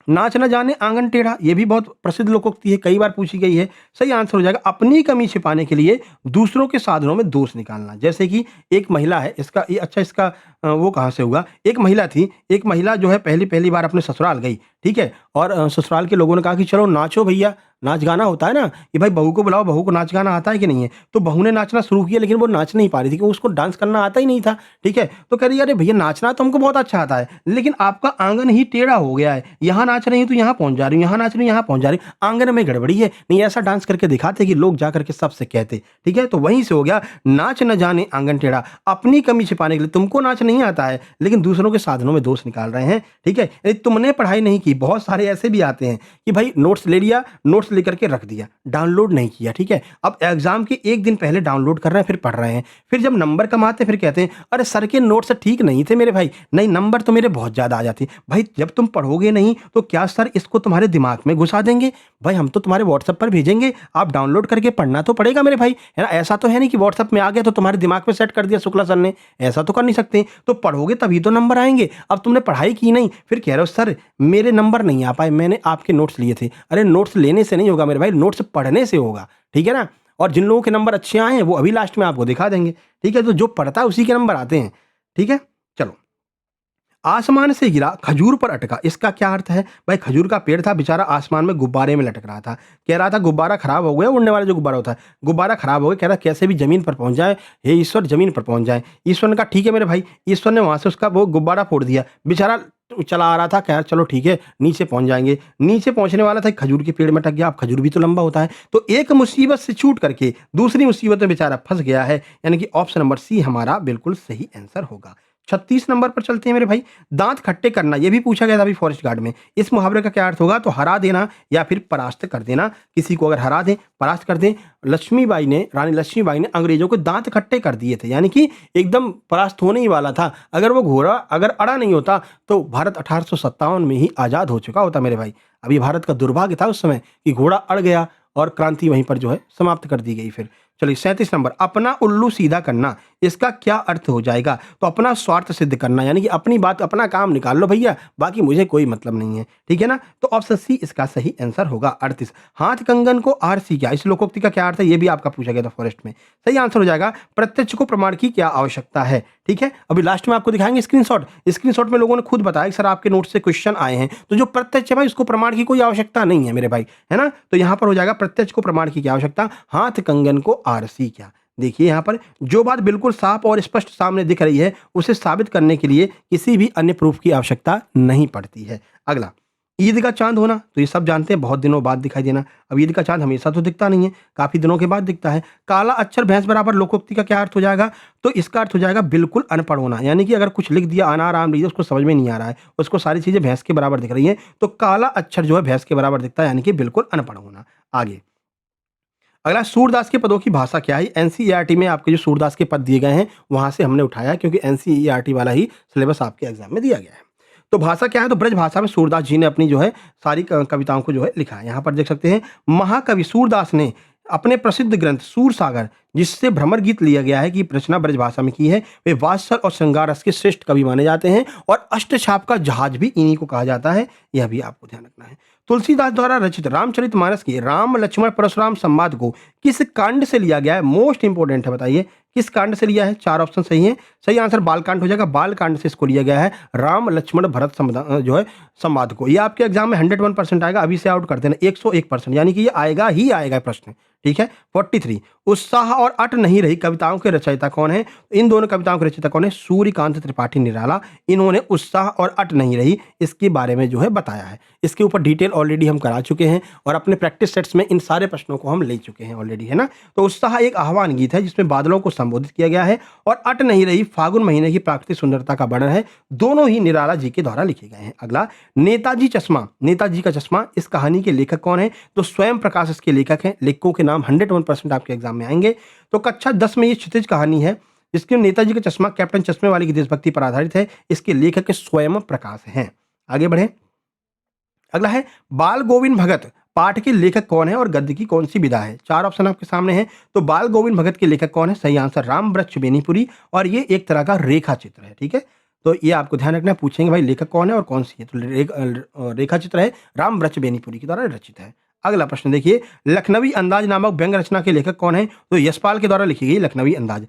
नाच न जाने आंगन टेढ़ा, ये भी बहुत प्रसिद्ध लोकोक्ति है, कई बार पूछी गई है। सही आंसर हो जाएगा अपनी कमी छिपाने के लिए दूसरों के साधनों में दोष निकालना। जैसे कि एक महिला है, इसका ये अच्छा, इसका वो कहाँ से हुआ? एक महिला थी, एक महिला जो है पहली पहली बार अपने ससुराल गई, ठीक है। और ससुराल के लोगों ने कहा कि चलो नाचो भैया, नाच गाना होता है ना कि भाई बहू को बुलाओ, बहू को नाच गाना आता है कि नहीं है। तो बहू ने नाचना शुरू किया, लेकिन वो नाच नहीं पा रही थी क्योंकि उसको डांस करना आता ही नहीं था, ठीक है। तो कह रही अरे भैया नाचना तो हमको बहुत अच्छा आता है, लेकिन आपका आंगन ही टेढ़ा हो गया है, यहाँ नाच रही हूँ तो यहाँ पहुंच जा रही हूँ, यहाँ नाच रही हूँ यहाँ पहुंच जा रही हूँ, आंगन में गड़बड़ी है। नहीं, ऐसा डांस करके दिखाते कि लोग जा करके सबसे कहते, ठीक है। तो वहीं से हो गया नाच न जाने आंगन टेढ़ा, अपनी कमी छिपाने के लिए। तुमको नाच नहीं आता है लेकिन दूसरों के साधनों में दोष निकाल रहे हैं, ठीक है। यदि तुमने पढ़ाई नहीं की, बहुत सारे ऐसे भी आते हैं कि भाई नोट्स ले लिया, नोट्स लेकर के रख दिया, डाउनलोड नहीं किया, ठीक है। अब एग्जाम के एक दिन पहले डाउनलोड कर रहे हैं, फिर पढ़ रहे हैं, फिर जब नंबर कमाते हैं फिर कहते हैं अरे सर के नोट्स ठीक नहीं थे मेरे भाई, नहीं नंबर तो मेरे बहुत ज्यादा आ जाते। भाई जब तुम पढ़ोगे नहीं तो क्या सर इसको तुम्हारे दिमाग में घुसा देंगे? भाई हम तो तुम्हारे व्हाट्सएप पर भेजेंगे, आप डाउनलोड करके पढ़ना तो पड़ेगा मेरे भाई, है ना। ऐसा तो है नहीं कि व्हाट्सएप में आ गया तो तुम्हारे दिमाग में सेट कर दिया शुक्ला सर ने, ऐसा तो कर नहीं सकते। तो पढ़ोगे तभी तो नंबर आएंगे। अब तुमने पढ़ाई की नहीं, फिर कह रहे हो सर मेरे नंबर नहीं आ पाए, मैंने आपके नोट्स लिए थे। अरे नोट्स लेने से नहीं होगा मेरे भाई, नोट्स पढ़ने से होगा, ठीक है ना। और जिन लोगों के नंबर अच्छे आए हैं वो अभी लास्ट में आपको दिखा देंगे, ठीक है। तो जो पढ़ता है उसी के नंबर आते हैं, ठीक है। चलो, आसमान से गिरा खजूर पर अटका, इसका क्या अर्थ है? भाई खजूर का पेड़ था, बेचारा आसमान में गुब्बारे में लटक रहा था, कह रहा था गुब्बारा खराब हो गया, उड़ने वाला जो गुब्बारा होता है, गुब्बारा खराब हो गया, कह रहा कैसे भी जमीन पर पहुंच जाए, हे ईश्वर जमीन पर पहुंच जाए। ईश्वर ने कहा ठीक है मेरे भाई, ईश्वर ने वहां से उसका वो गुब्बारा फोड़ दिया, बेचारा चला आ रहा था, कह चलो ठीक है नीचे पहुंच जाएंगे। नीचे पहुंचने वाला था, खजूर के पेड़ में अटक गया। अब खजूर भी तो लंबा होता है, तो एक मुसीबत से छूट करके दूसरी मुसीबत में बेचारा फंस गया है, यानी कि ऑप्शन नंबर सी हमारा बिल्कुल सही आंसर होगा। 36 नंबर पर चलते हैं मेरे भाई, दांत खट्टे करना, यह भी पूछा गया था अभी फॉरेस्ट गार्ड में। इस मुहावरे का क्या अर्थ होगा? तो हरा देना या फिर परास्त कर देना, किसी को अगर हरा दें, परास्त कर दें। लक्ष्मीबाई ने, रानी लक्ष्मीबाई ने अंग्रेजों के दांत खट्टे कर दिए थे, यानी कि एकदम परास्त होने ही वाला था। अगर वो घोड़ा अगर अड़ा नहीं होता तो भारत 1857 में ही आजाद हो चुका होता मेरे भाई। अभी भारत का दुर्भाग्य था उस समय कि घोड़ा अड़ गया और क्रांति वहीं पर जो है समाप्त कर दी गई फिर। चलिए 37 नंबर, अपना उल्लू सीधा करना, इसका क्या अर्थ हो जाएगा? तो अपना स्वार्थ सिद्ध करना, यानी कि अपनी बात, अपना काम निकाल लो भैया, बाकी मुझे कोई मतलब नहीं है, ठीक है ना? तो ऑप्शन सी इसका सही आंसर होगा। 38, हाथ कंगन को आरसी क्या, इस लोकोक्ति का क्या अर्थ है, ये भी आपका पूछा गया था फॉरेस्ट में। सही आंसर हो जाएगा प्रत्यक्ष को प्रमाण की क्या आवश्यकता है, ठीक है। अभी लास्ट में आपको दिखाएंगे स्क्रीनशॉट में लोगों ने खुद बताया कि सर आपके नोट से क्वेश्चन आए हैं, तो जो प्रत्यक्ष है भाई उसको प्रमाण की कोई आवश्यकता नहीं है मेरे भाई, है ना? तो यहां पर हो जाएगा प्रत्यक्ष को प्रमाण की क्या आवश्यकता, हाथ कंगन को आरसी क्या। देखिए यहां पर जो बात बिल्कुल साफ और स्पष्ट सामने दिख रही है उसे साबित करने के लिए किसी भी अन्य प्रूफ की आवश्यकता नहीं पड़ती है। अगला, ईद का चांद होना, तो ये सब जानते हैं बहुत दिनों बाद दिखाई देना। अब ईद का चांद हमेशा तो दिखता नहीं है, काफी दिनों के बाद दिखता है। काला अक्षर भैंस बराबर लोकोक्ति का क्या अर्थ हो जाएगा? तो इसका अर्थ हो जाएगा बिल्कुल अनपढ़ होना, यानी कि अगर कुछ लिख दिया अनार आम लीजिए, उसको समझ में नहीं आ रहा है, उसको सारी चीजें भैंस के बराबर दिख रही है, तो काला अक्षर जो है भैंस के बराबर दिखता है, यानी कि बिल्कुल अनपढ़ होना। आगे अगला, सूरदास के पदों की भाषा क्या है? एनसीईआरटी में आपके जो सूरदास के पद दिए गए हैं वहां से हमने उठाया, क्योंकि एनसीईआरटी वाला ही सिलेबस आपके एग्जाम में दिया गया है। तो भाषा क्या है? तो ब्रज भाषा में सूरदास जी ने अपनी जो है सारी कविताओं को जो है लिखा है। यहाँ पर देख सकते हैं महाकवि सूरदास ने अपने प्रसिद्ध ग्रंथ सूरसागर, जिससे भ्रमर गीत लिया गया है, कि रचना ब्रज भाषा में की है। वे वात्सल और श्रृंगार रस के श्रेष्ठ कवि माने जाते हैं और अष्टछाप का जहाज भी इन्हीं को कहा जाता है, यह भी आपको ध्यान रखना है। तुलसीदास द्वारा रचित रामचरितमानस के राम लक्ष्मण परशुराम संवाद को किस कांड से लिया गया है? मोस्ट इंपोर्टेंट है, बताइए किस कांड से लिया है? चार ऑप्शन सही है, सही आंसर बालकांड हो जाएगा। बालकांड से इसको लिया गया है, राम लक्ष्मण भरत जो है संवाद को। ये आपके एग्जाम में 101% आएगा, अभी से आउट कर देना 101%, यानी कि ये आएगा ही आएगा प्रश्न, ठीक है। 43, उत्साह और अट नहीं रही कविताओं के रचयिता कौन है? इन दोनों कविताओं के रचयिता कौन है? सूर्यकांत त्रिपाठी निराला। इन्होंने उत्साह और अट नहीं रही इसके बारे में जो है बताया है। इसके ऊपर डिटेल ऑलरेडी हम करा चुके हैं और अपने प्रैक्टिस सेट्स में इन सारे प्रश्नों को हम ले चुके हैं ऑलरेडी, है ना। तो उत्साह एक आह्वान गीत है जिसमें बादलों को संबोधित किया गया है, और अट नहीं रही फागुन महीने की प्राकृतिक सुंदरता का वर्णन है। दोनों ही निराला जी के द्वारा लिखे गए हैं। अगला, नेताजी चश्मा, नेताजी का चश्मा, इस कहानी के लेखक कौन है? तो स्वयं प्रकाश इसके लेखक हैं। लेखकों के नाम 101% आपके एग्जाम में आएंगे। तो कक्षा 10 में ये क्षितिज कहानी है जिसके नेताजी का चश्मा कैप्टन चश्मे वाले की देशभक्ति पर आधारित है। इसके लेखक स्वयं प्रकाश हैं। आगे बढ़े, अगला है बाल गोविंद भगत पाठ के लेखक कौन है और गद्य की कौन सी विधा है? चार ऑप्शन आपके सामने हैं। तो बाल गोविंद भगत के लेखक कौन है? सही आंसर राम वृक्ष बेनीपुरी, और ये एक तरह का रेखा चित्र है, ठीक है। तो ये आपको ध्यान रखना, पूछेंगे भाई लेखक कौन है और कौन सी है, तो रेखा चित्र है, राम वृक्ष बेनीपुरी के द्वारा रचित है। अगला प्रश्न देखिए, लखनवी अंदाज नामक व्यंग रचना के लेखक कौन है? तो यशपाल के द्वारा लिखी गई लखनवी अंदाज।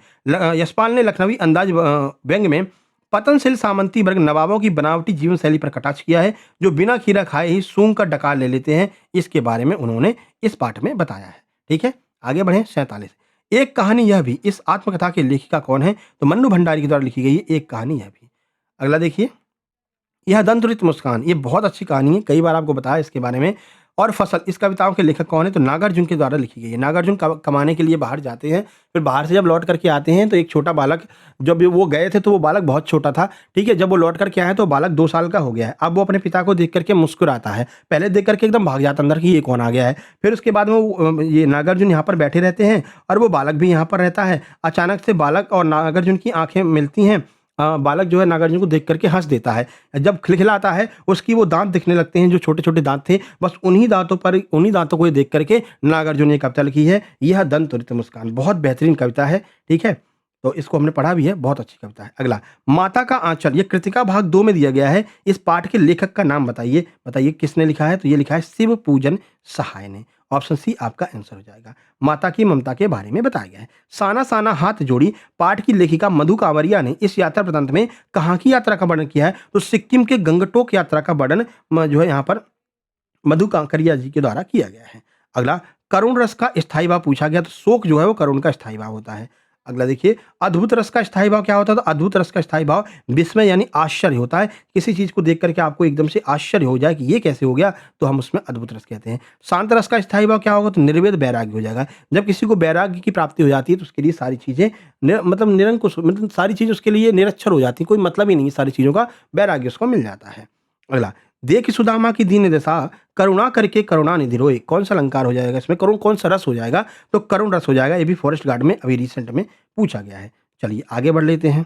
यशपाल ने लखनवी अंदाज व्यंग में पतनशील सामंती वर्ग नवाबों की बनावटी जीवन शैली पर कटाक्ष किया है, जो बिना खीरा खाए ही सूंघ कर डकार ले लेते हैं। इसके बारे में उन्होंने इस पाठ में बताया है, ठीक है। आगे बढ़े, 47, एक कहानी यह भी, इस आत्मकथा के लेखिका कौन है? तो मन्नू भंडारी के द्वारा लिखी गई है एक कहानी यह भी। अगला देखिए, यह दंतुरित मुस्कान, ये बहुत अच्छी कहानी है, कई बार आपको बताया इसके बारे में। और फसल, इस कविताओं के लेखक कौन है? तो नागार्जुन के द्वारा लिखी गई है। नागार्जुन कमाने के लिए बाहर जाते हैं, फिर बाहर से जब लौट करके आते हैं तो एक छोटा बालक, जब वो गए थे तो वो बालक बहुत छोटा था, ठीक है। जब वो लौट करके आए तो बालक 2 साल का हो गया है। अब वो अपने पिता को देख करके मुस्कुराता है, पहले देख करके एकदम भाग जाता अंदर कि ये कौन आ गया है। फिर उसके बाद वो ये नागार्जुन यहाँ पर बैठे रहते हैं और वो बालक भी यहाँ पर रहता है। अचानक से बालक और नागार्जुन की आंखें मिलती हैं। बालक जो है नागार्जुन को देख करके हंस देता है। जब खिलखिलाता है उसकी वो दांत दिखने लगते हैं जो छोटे छोटे दांत थे, बस उन्हीं दांतों को देख करके नागार्जुन ने कविता लिखी है, यह दंतुरित मुस्कान। बहुत बेहतरीन कविता है, ठीक है। तो इसको हमने पढ़ा भी है, बहुत अच्छी कविता है। अगला, माता का आंचल, ये कृतिका भाग 2 में दिया गया है। इस पाठ के लेखक का नाम बताइए, बताइए किसने लिखा है? तो ये लिखा है शिव पूजन सहाय ने। ऑप्शन सी आपका आंसर हो जाएगा। माता की ममता के बारे में बताया गया है। साना साना हाथ जोड़ी पाठ की लेखिका मधु कांवरिया ने इस यात्रा वृत्तांत में कहाँ की यात्रा का वर्णन किया है? तो सिक्किम के गंगटोक यात्रा का वर्णन जो है यहाँ पर मधु कांकरिया जी के द्वारा किया गया है। अगला, करुण रस का स्थायी भाव पूछा गया, तो शोक जो है वो करुण का स्थायी भाव होता है। अगला देखिए, अद्भुत रस का स्थायी भाव क्या होता है? तो अद्भुत रस का स्थायी भाव विस्मय यानी आश्चर्य होता है। किसी चीज को देख करके आपको एकदम से आश्चर्य हो जाए कि ये कैसे हो गया, तो हम उसमें अद्भुत रस कहते हैं। शांत रस का स्थायी भाव क्या होगा? तो निर्वेद वैराग्य हो जाएगा। जब किसी को वैराग्य की प्राप्ति हो जाती है तो उसके लिए सारी चीजें मतलब निरंकुश, मतलब सारी चीज उसके लिए निरक्षर हो जाती है, कोई मतलब ही नहीं है, सारी चीजों का वैराग्य उसको मिल जाता है। अगला, देख सुदामा की दीन दशा करुणा करके करुणा निधि रोए, कौन सा अलंकार हो जाएगा इसमें? करुण कौन सा रस हो जाएगा? तो करुण रस हो जाएगा। ये भी फॉरेस्ट गार्ड में अभी रिसेंट में पूछा गया है। चलिए आगे बढ़ लेते हैं।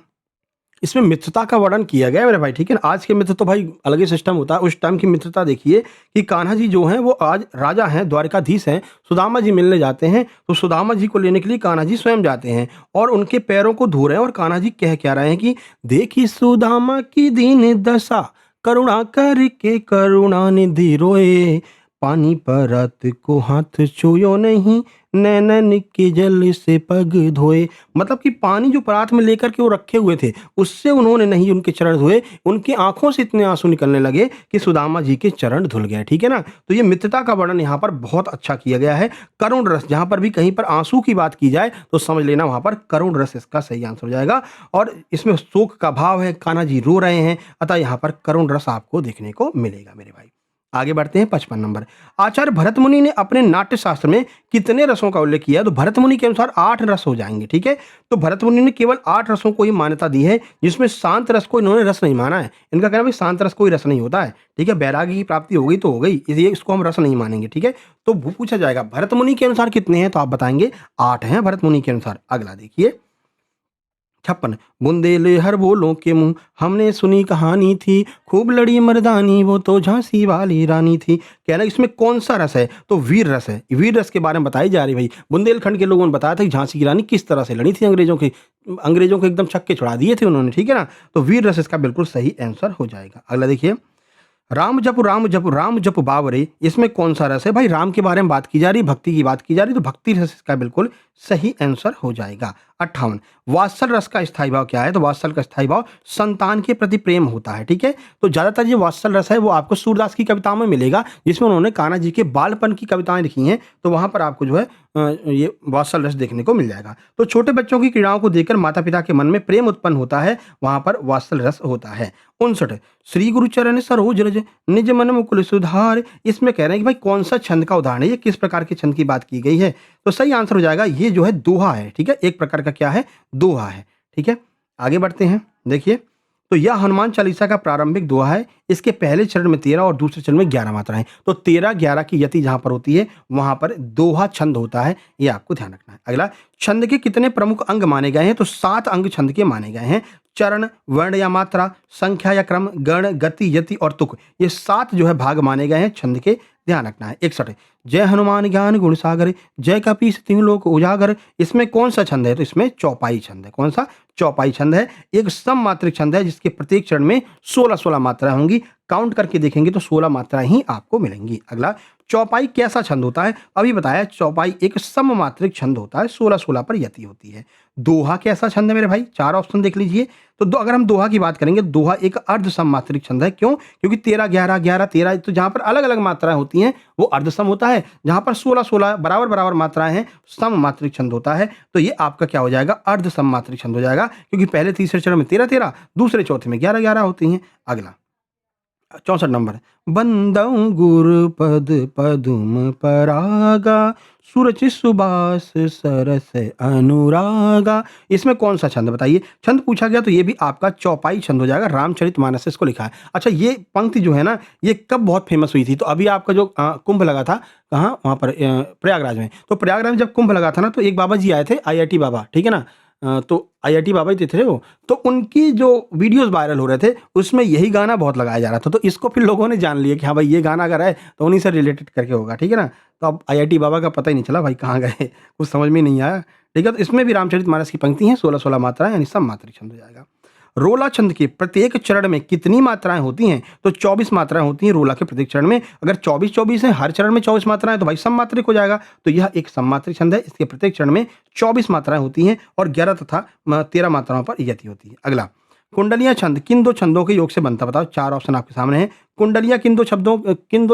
इसमें मित्रता का वर्णन किया गया है मेरे भाई, ठीक है ना। आज के मित्र तो भाई अलग ही सिस्टम होता है, उस टाइम की मित्रता देखिए कि कान्हा जी जो हैं वो आज राजा हैं, द्वारिकाधीश हैं, सुदामा जी मिलने जाते हैं, तो सुदामा जी को लेने के लिए कान्हा जी स्वयं जाते हैं और उनके पैरों को धो रहे हैं और कान्हा जी कह क्या रहे हैं कि देखी सुदामा की दीन दशा, करुणा करके करुणा निधि रोए, पानी परत को हाथ छुयो नहीं, नैनन के जल से पग धोए। मतलब कि पानी जो परात में लेकर के वो रखे हुए थे, उससे उन्होंने नहीं उनके चरण धोए, उनकी आंखों से इतने आंसू निकलने लगे कि सुदामा जी के चरण धुल गए, ठीक है ना। तो ये मित्रता का वर्णन यहाँ पर बहुत अच्छा किया गया है। करुण रस, जहाँ पर भी कहीं पर आंसू की बात की जाए तो समझ लेना वहाँ पर करुण रस इसका सही आंसर हो जाएगा। और इसमें शोक का भाव है, कान्हा जी रो रहे हैं, अतः यहाँ पर करुण रस आपको देखने को मिलेगा मेरे भाई। आगे बढ़ते हैं 55 नंबर। आचार्य भरत मुनि ने अपने नाट्य शास्त्र में कितने रसों का उल्लेख किया है? तो भरत मुनि के अनुसार 8 रस हो जाएंगे, ठीक है। तो भरत मुनि ने केवल 8 रसों को ही मान्यता दी है, जिसमें शांत रस को इन्होंने रस नहीं माना है। इनका कहना है शांत रस कोई रस नहीं होता है, ठीक है। बैरागी की प्राप्ति हो गई तो हो गई, इसलिए इसको हम रस नहीं मानेंगे, ठीक है। तो पूछा जाएगा भरत मुनि के अनुसार कितने हैं, तो आप बताएंगे 8 हैं भरत मुनि के अनुसार। अगला देखिए 56। बुंदेले हर बोलों के मुंह, हमने सुनी कहानी थी, खूब लड़ी मर्दानी, वो तो झांसी वाली रानी थी। कहना इसमें कौन सा रस है, तो वीर रस है। वीर रस के बारे में बताई जा रही भाई। बुंदेलखंड के लोगों ने बताया था कि झांसी की रानी किस तरह से लड़ी थी अंग्रेजों के एकदम छक्के छुड़ा दिए थे उन्होंने, ठीक है ना। तो वीर रस इसका बिल्कुल सही आंसर हो जाएगा। अगला देखिए राम जप राम जप राम जप बावरे, इसमें कौन सा रस है भाई? राम के बारे में बात की जा रही, भक्ति की बात की जा रही, तो भक्ति रस इसका बिल्कुल सही आंसर हो जाएगा। 58। वात्सल रस का स्थायी भाव क्या है? तो वात्सल का स्थायी भाव संतान के प्रति प्रेम होता है, ठीक है। तो ज्यादातर ये वात्सल रस है वो आपको सूरदास की कविताओं में मिलेगा, जिसमें उन्होंने कान्हा जी के बालपन की कविताएं लिखी हैं, तो वहां पर आपको जो है ये वात्सल रस देखने को मिल जाएगा। तो छोटे बच्चों की क्रीड़ाओं को देखकर माता पिता के मन में प्रेम उत्पन्न होता है, वहां पर वात्सल रस होता है। 59। श्री गुरु चरण सरोज रज, निज मन मुकुल सुधार, इसमें कह रहे हैं कि भाई कौन सा छंद का उदाहरण है, ये किस प्रकार के छंद की बात की गई है? तो सही आंसर हो जाएगा ये जो है दोहा है, ठीक है। एक प्रकार का क्या है, दोहा है, ठीक है। आगे बढ़ते हैं, देखिए तो यह हनुमान चालीसा का प्रारंभिक दोहा है। इसके पहले चरण में 13 और दूसरे चरण में 11 मात्राएं। तो 13-11 की यति जहां पर होती है वहां पर दोहा छंद होता है, ये आपको ध्यान रखना है। अगला, छंद के कितने प्रमुख अंग माने गए हैं? तो 7 अंग छंद के माने गए हैं। चरण, वर्ण या मात्रा, संख्या या क्रम, गण, गति, यति और तुक, ये 7 जो है भाग माने गए हैं छंद के, ध्यान रखना है। 61। जय हनुमान ज्ञान गुण सागर, जय कपीस तिहुँ लोक उजागर, इसमें कौन सा छंद है? तो इसमें चौपाई छंद है। कौन सा? चौपाई छंद है। एक सममात्रिक छंद है जिसके प्रत्येक चरण में 16-16 मात्राएं होंगी। काउंट करके देखेंगे तो 16 मात्राएं ही आपको मिलेंगी। अगला, चौपाई कैसा छंद होता है? अभी बताया, चौपाई एक सममात्रिक छंद होता है, 16-16 पर यति होती है। दोहा कैसा छंद है मेरे भाई? 4 ऑप्शन देख लीजिए। तो अगर हम दोहा की बात करेंगे, दोहा एक अर्ध सममात्रिक छंद है। क्यों? क्योंकि 13-11-11-13, तो जहां पर अलग अलग मात्राएं होती हैं वो अर्धसम होता है, जहां पर 16-16 बराबर बराबर मात्राएं हैं सममात्रिक छंद होता है। तो ये आपका क्या हो जाएगा? अर्ध सममात्रिक छंद हो जाएगा, क्योंकि पहले तीसरे चरण में 13-13, दूसरे चौथे में 11-11 होती हैं। अगला 64 नंबर। बंदऊ गुरु पद पदुम परागा, सुरचि सुबास सरस अनुरागा, इसमें कौन सा छंद बताइए? छंद पूछा गया तो ये भी आपका चौपाई छंद हो जाएगा। रामचरितमानस से इसको लिखा है। अच्छा, ये पंक्ति जो है ना, ये कब बहुत फेमस हुई थी? तो अभी आपका जो कुंभ लगा था, कहाँ? वहाँ पर प्रयागराज में। तो प्रयागराज में जब कुंभ लगा था ना, तो एक बाबा जी आए थे, IIT बाबा, ठीक है ना। तो IIT बाबा ही थे वो। तो उनकी जो वीडियोस वायरल हो रहे थे उसमें यही गाना बहुत लगाया जा रहा था, तो इसको फिर लोगों ने जान लिया कि हाँ भाई ये गाना अगर है तो उन्हीं से रिलेटेड करके होगा, ठीक है ना। तो अब IIT बाबा का पता ही नहीं चला भाई कहाँ गए, कुछ समझ में नहीं आया, ठीक है। तो इसमें भी रामचरितमानस की पंक्ति है, 16-16 मात्राएं, यानी सममात्रिक छंद हो जाएगा। रोला छंद के प्रत्येक चरण में कितनी मात्राएं होती हैं? तो 24 मात्राएं होती हैं रोला के प्रत्येक चरण में। अगर 24-24 है, हर चरण में 24 मात्राएं, तो भाई सममात्रिक हो जाएगा। तो यह एक सममात्रिक छंद है, इसके प्रत्येक चरण में 24 मात्राएं होती हैं और 11 तथा 13 मात्राओं पर यति होती है। अगला, कुंडलियां छंद किन दो छंदों के योग से बनता? बताओ, 4 ऑप्शन आपके सामने हैं। कुंडलियां किन दो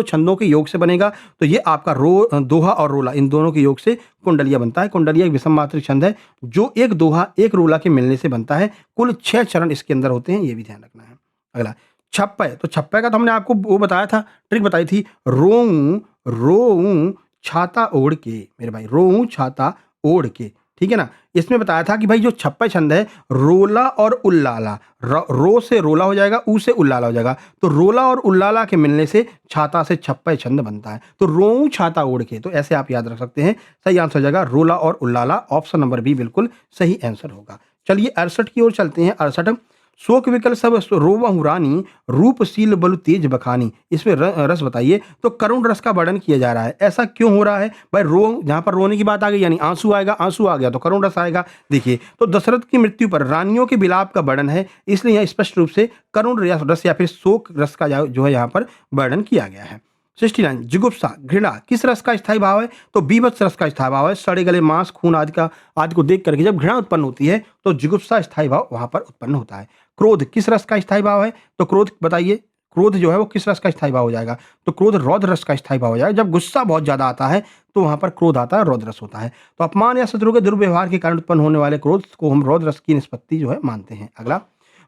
छंदों के योग से बनेगा? तो ये आपका दोहा और रोला, इन दोनों के योग से कुंडलिया बनता है। कुंडलिया एक विषम मात्रिक छंद है जो एक दोहा एक रोला के मिलने से बनता है। कुल 6 चरण इसके अंदर होते हैं, ये भी ध्यान रखना है। अगला, छप्पय। तो छप्पय का तो हमने आपको वो बताया था, ट्रिक बताई थी, रोऊं रोऊं छाता ओढ़ के, मेरे भाई, रोऊं छाता ओढ़ के, ठीक है ना। इसमें बताया था कि भाई जो छप्पय छंद है, रोला और उल्लाला, रो से रोला हो जाएगा, ऊ से उल्लाला हो जाएगा, तो रोला और उल्लाला के मिलने से छाता से छप्पय छंद बनता है। तो रोऊं छाता ओढ़ के, तो ऐसे आप याद रख सकते हैं। सही आंसर हो जाएगा रोला और उल्लाला, ऑप्शन नंबर बी बिल्कुल सही आंसर होगा। चलिए 68 की ओर चलते हैं। 68, शोक विकल सब रोवहु रानी, रूपशील बलु तेज बखानी। इसमें रस बताइए। तो करुण रस का वर्णन किया जा रहा है। ऐसा क्यों हो रहा है भाई? जहाँ पर रोने की बात आ गई यानी आंसू आएगा, आंसू आ गया तो करुण रस आएगा। देखिए, तो दशरथ की मृत्यु पर रानियों के विलाप का वर्णन है, इसलिए यहाँ स्पष्ट रूप से करुण रस या फिर शोक रस का जो है यहाँ पर वर्णन किया गया है। 69 जुगुप्सा घृणा किस रस का स्थायी भाव है? तो बीभत्स रस का स्थायी भाव है। सड़े गले मांस खून आदि को देख करके जब घृणा उत्पन्न होती है तो जुगुप्सा स्थायी भाव वहां पर उत्पन्न होता है। क्रोध किस रस का स्थायी भाव है? तो क्रोध बताइए, क्रोध जो है वो किस रस का स्थायी भाव हो जाएगा? तो क्रोध रौद्र रस का स्थायी भाव हो जाएगा। जब गुस्सा बहुत ज्यादा आता है तो वहां पर क्रोध आता है, रौद्र रस होता है। तो अपमान या शत्रु के दुर्व्यवहार के कारण उत्पन्न होने वाले क्रोध को हम रौद्र रस की निष्पत्ति जो है मानते हैं। अगला,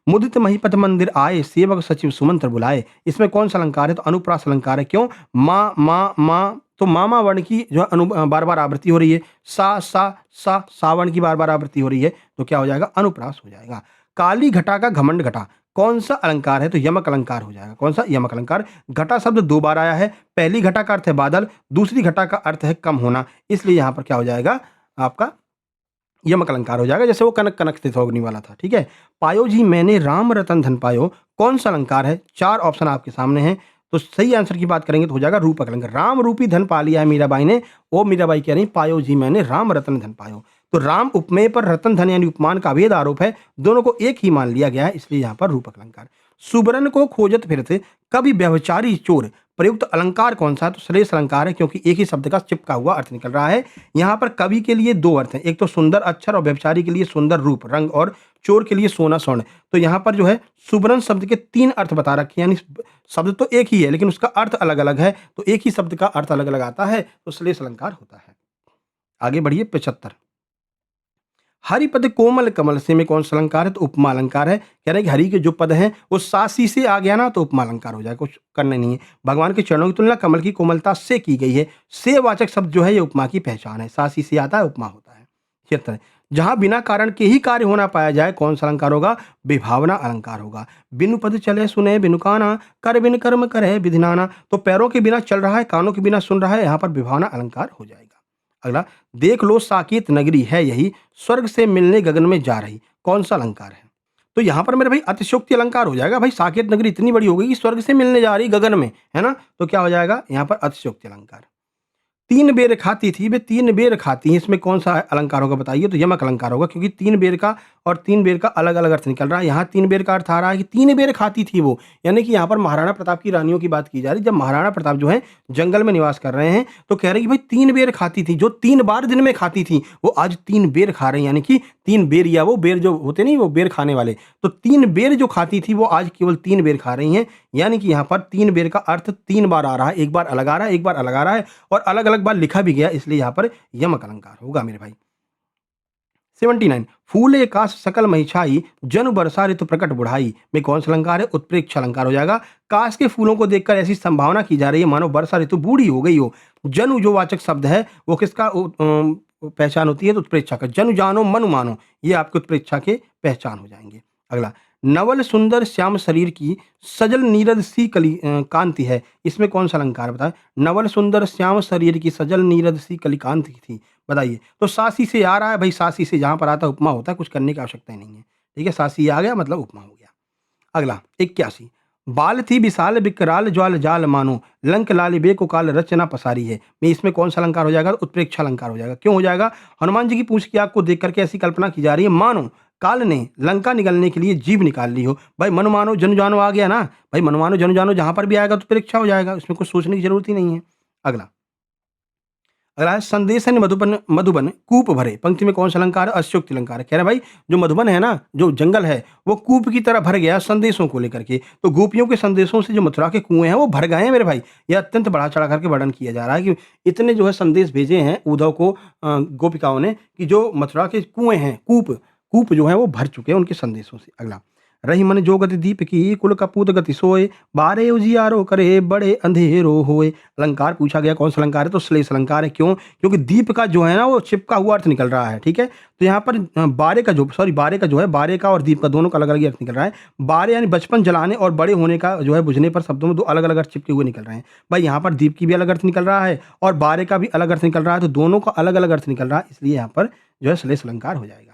मुदित महीपत मंदिर आए, सेवक सचिव सुमंत्र बुलाए। इसमें कौन सा अलंकार है? तो अनुप्रास अलंकार है। क्यों? माँ माँ माँ, तो मामा वर्ण की जो बार बार आवृत्ति हो रही है। सा वर्ण की बार बार आवृत्ति हो रही है, तो क्या हो जाएगा? अनुप्रास हो जाएगा। काली घटा का घमंड घटा कौन सा अलंकार है? तो यमक अलंकार हो जाएगा। कौन सा? यमक अलंकार। घटा शब्द दो बार आया है। पहली घटा का अर्थ है बादल, दूसरी घटा का अर्थ है कम होना, इसलिए यहां पर क्या हो जाएगा? आपका यमक अलंकार हो जाएगा। जैसे वो कनक कनक स्थित अग्नि वाला था। ठीक है। पायो जी मैंने राम रतन धन पायो, कौन सा अलंकार है? चार ऑप्शन आपके सामने हैं, तो सही आंसर की बात करेंगे तो हो जाएगा रूपक अलंकार। राम रूपी धन पा लिया है मीराबाई ने। वो मीराबाई कह रही पायो जी मैंने राम रतन धन पायो। तो राम उपमेय पर रतन धन यानी उपमान का अभेद आरोप है, दोनों को एक ही मान लिया गया है, इसलिए यहाँ पर रूपक अलंकार। सुबरन को खोजत फिरते कवि व्यभिचारी चोर, प्रयुक्त अलंकार कौन सा है? तो श्रेष्ठ अलंकार है, क्योंकि एक ही शब्द का चिपका हुआ अर्थ निकल रहा है। यहाँ पर कवि के लिए दो अर्थ हैं, एक तो सुंदर अक्षर और व्यभिचारी के लिए सुंदर रूप रंग और चोर के लिए सोना स्वर्ण। तो यहाँ पर जो है सुबरन शब्द के तीन अर्थ बता रखे हैं, यानी शब्द तो एक ही है लेकिन उसका अर्थ अलग अलग है, तो एक ही शब्द का अर्थ अलग अलग आता है, तो श्लेष अलंकार होता है। आगे बढ़िए 75 हरिपद कोमल कमल से में कौन सा अलंकार है? तो उपमा अलंकार है। कह रहे हैं कि हरि के जो पद हैं वो सासी से आ गया ना तो उपमा अलंकार हो जाएगा, कुछ करने नहीं है। भगवान के चरणों की तुलना कमल की कोमलता से की गई है। से वाचक शब्द जो है ये उपमा की पहचान है। सासी से आता है, उपमा होता है। 76 जहां बिना कारण के ही कार्य होना पाया जाए कौन सा अलंकार होगा? विभावना अलंकार होगा। बिनु पद चले सुने बिनु काना, कर बिन कर्म करे विधिनाना। तो पैरों के बिना चल रहा है, कानों के बिना सुन रहा है, यहाँ पर विभावना अलंकार हो जाएगा। अगला, देख लो साकेत नगरी है यही, स्वर्ग से मिलने गगन में जा रही, कौन सा अलंकार है? तो यहां पर मेरे भाई अतिशयोक्ति अलंकार हो जाएगा। भाई साकेत नगरी इतनी बड़ी हो गई कि स्वर्ग से मिलने जा रही गगन में, है ना? तो क्या हो जाएगा यहां पर? अतिशयोक्ति अलंकार। तीन बेर खाती थी वे तीन बेर खाती हैं, इसमें कौन सा अलंकार होगा बताइए? तो यमक अलंकार होगा, क्योंकि तीन बेर का और तीन बेर का अलग अलग अर्थ निकल रहा है। यहाँ तीन बेर का अर्थ आ रहा है कि तीन बेर खाती थी वो, यानी कि यहाँ पर महाराणा प्रताप की रानियों की बात की जा रही है। जब महाराणा प्रताप जो है जंगल में निवास कर रहे हैं तो कह रहे हैं कि भाई तीन बेर खाती थी, जो तीन बार दिन में खाती थी वो आज तीन बेर खा रहे हैं, यानी कि तीन बेर, या वो बेर जो होते नहीं वो बेर खाने वाले, तो तीन बेर जो खाती थी वो आज केवल तीन बेर खा रही हैं। यानी कि यहाँ पर तीन बेर का अर्थ तीन बार आ रहा है, एक बार अलग आ रहा है, एक बार अलग आ रहा है और अलग अलग बार लिखा भी गया, इसलिए यहाँ पर यमक अलंकार होगा मेरे भाई। 79 फूले काश सकल महिछाई, जनु बरसा ऋतु प्रकट बुढ़ाई में कौन सा अलंकार है? उत्प्रेक्ष अलंकार हो जाएगा। काश के फूलों को देखकर ऐसी संभावना की जा रही है मानो वर्षा ऋतु बूढ़ी हो गई हो। जनु जो वाचक शब्द है वो किसका पहचान होती है? तो उत्प्रेक्षा का। जनु जानो मनु मानो, ये आपके उत्प्रेक्षा के पहचान हो जाएंगे। अगला, नवल सुंदर श्याम शरीर की, सजल नीरद सी कली कांति है, इसमें कौन सा अलंकार बताए? नवल सुंदर श्याम शरीर की, सजल नीरद सी कली कांति थी, बताइए। तो सासी से आ रहा है भाई, सासी से जहां पर आता है उपमा होता है, कुछ करने की आवश्यकता नहीं है। ठीक है, सासी आ गया मतलब उपमा हो गया। अगला 81 बाल थी विशाल विकराल ज्वाल जाल मानो, लंक लाल बे को काल रचना पसारी है में इसमें कौन सा अलंकार हो जाएगा? उत्प्रेक्षा अलंकार हो जाएगा। क्यों हो जाएगा? हनुमान जी की पूंछ की आग को देख करके ऐसी कल्पना की जा रही है मानो काल ने लंका निगलने के लिए जीभ निकाल ली हो। भाई मनु मानो जनु जानो आ गया ना, भाई मनु मानो जनु जानो जहां पर भी आएगा तो परीक्षा हो जाएगा, इसमें कुछ सोचने की जरूरत ही नहीं है। अगला, अगला है संदेशन मधुबन मधुबन कूप भरे, पंक्ति में कौन सा अलंकार है? अतिशयोक्ति अलंकार है। कह रहे भाई जो मधुबन है ना, जो जंगल है वो कूप की तरह भर गया संदेशों को लेकर के। तो गोपियों के संदेशों से जो मथुरा के कुएं हैं वो भर गए हैं मेरे भाई। यह अत्यंत बढ़ा चढ़ा करके वर्णन किया जा रहा है कि इतने जो है संदेश भेजे हैं उद्धव को गोपिकाओं ने कि जो मथुरा के कुएं हैं, कूप कूप जो है वो भर चुके हैं उनके संदेशों से। अगला, रही मन जो गति दीप की, कुल कपूत गति सोए, बारे उजियारो करे बड़े अंधेरो होए। अलंकार पूछा गया कौन सा अलंकार है? तो श्लेष अलंकार है। क्यों? क्योंकि दीप का जो है ना वो चिपका हुआ अर्थ निकल रहा है। ठीक है, तो यहाँ पर बारे का जो है बारे का और दीप का दोनों का अलग अलग अर्थ निकल रहा है। बारे यानी बचपन जलाने और बड़े होने का जो है बुझने पर शब्दों में दो अलग अलग अर्थ चिपके हुए निकल रहे हैं। भाई यहाँ पर दीप की भी अलग अर्थ निकल रहा है और बारे का भी अलग अर्थ निकल रहा है, तो दोनों का अलग अलग अर्थ निकल रहा है, इसलिए यहाँ पर जो है श्लेष अलंकार हो जाएगा।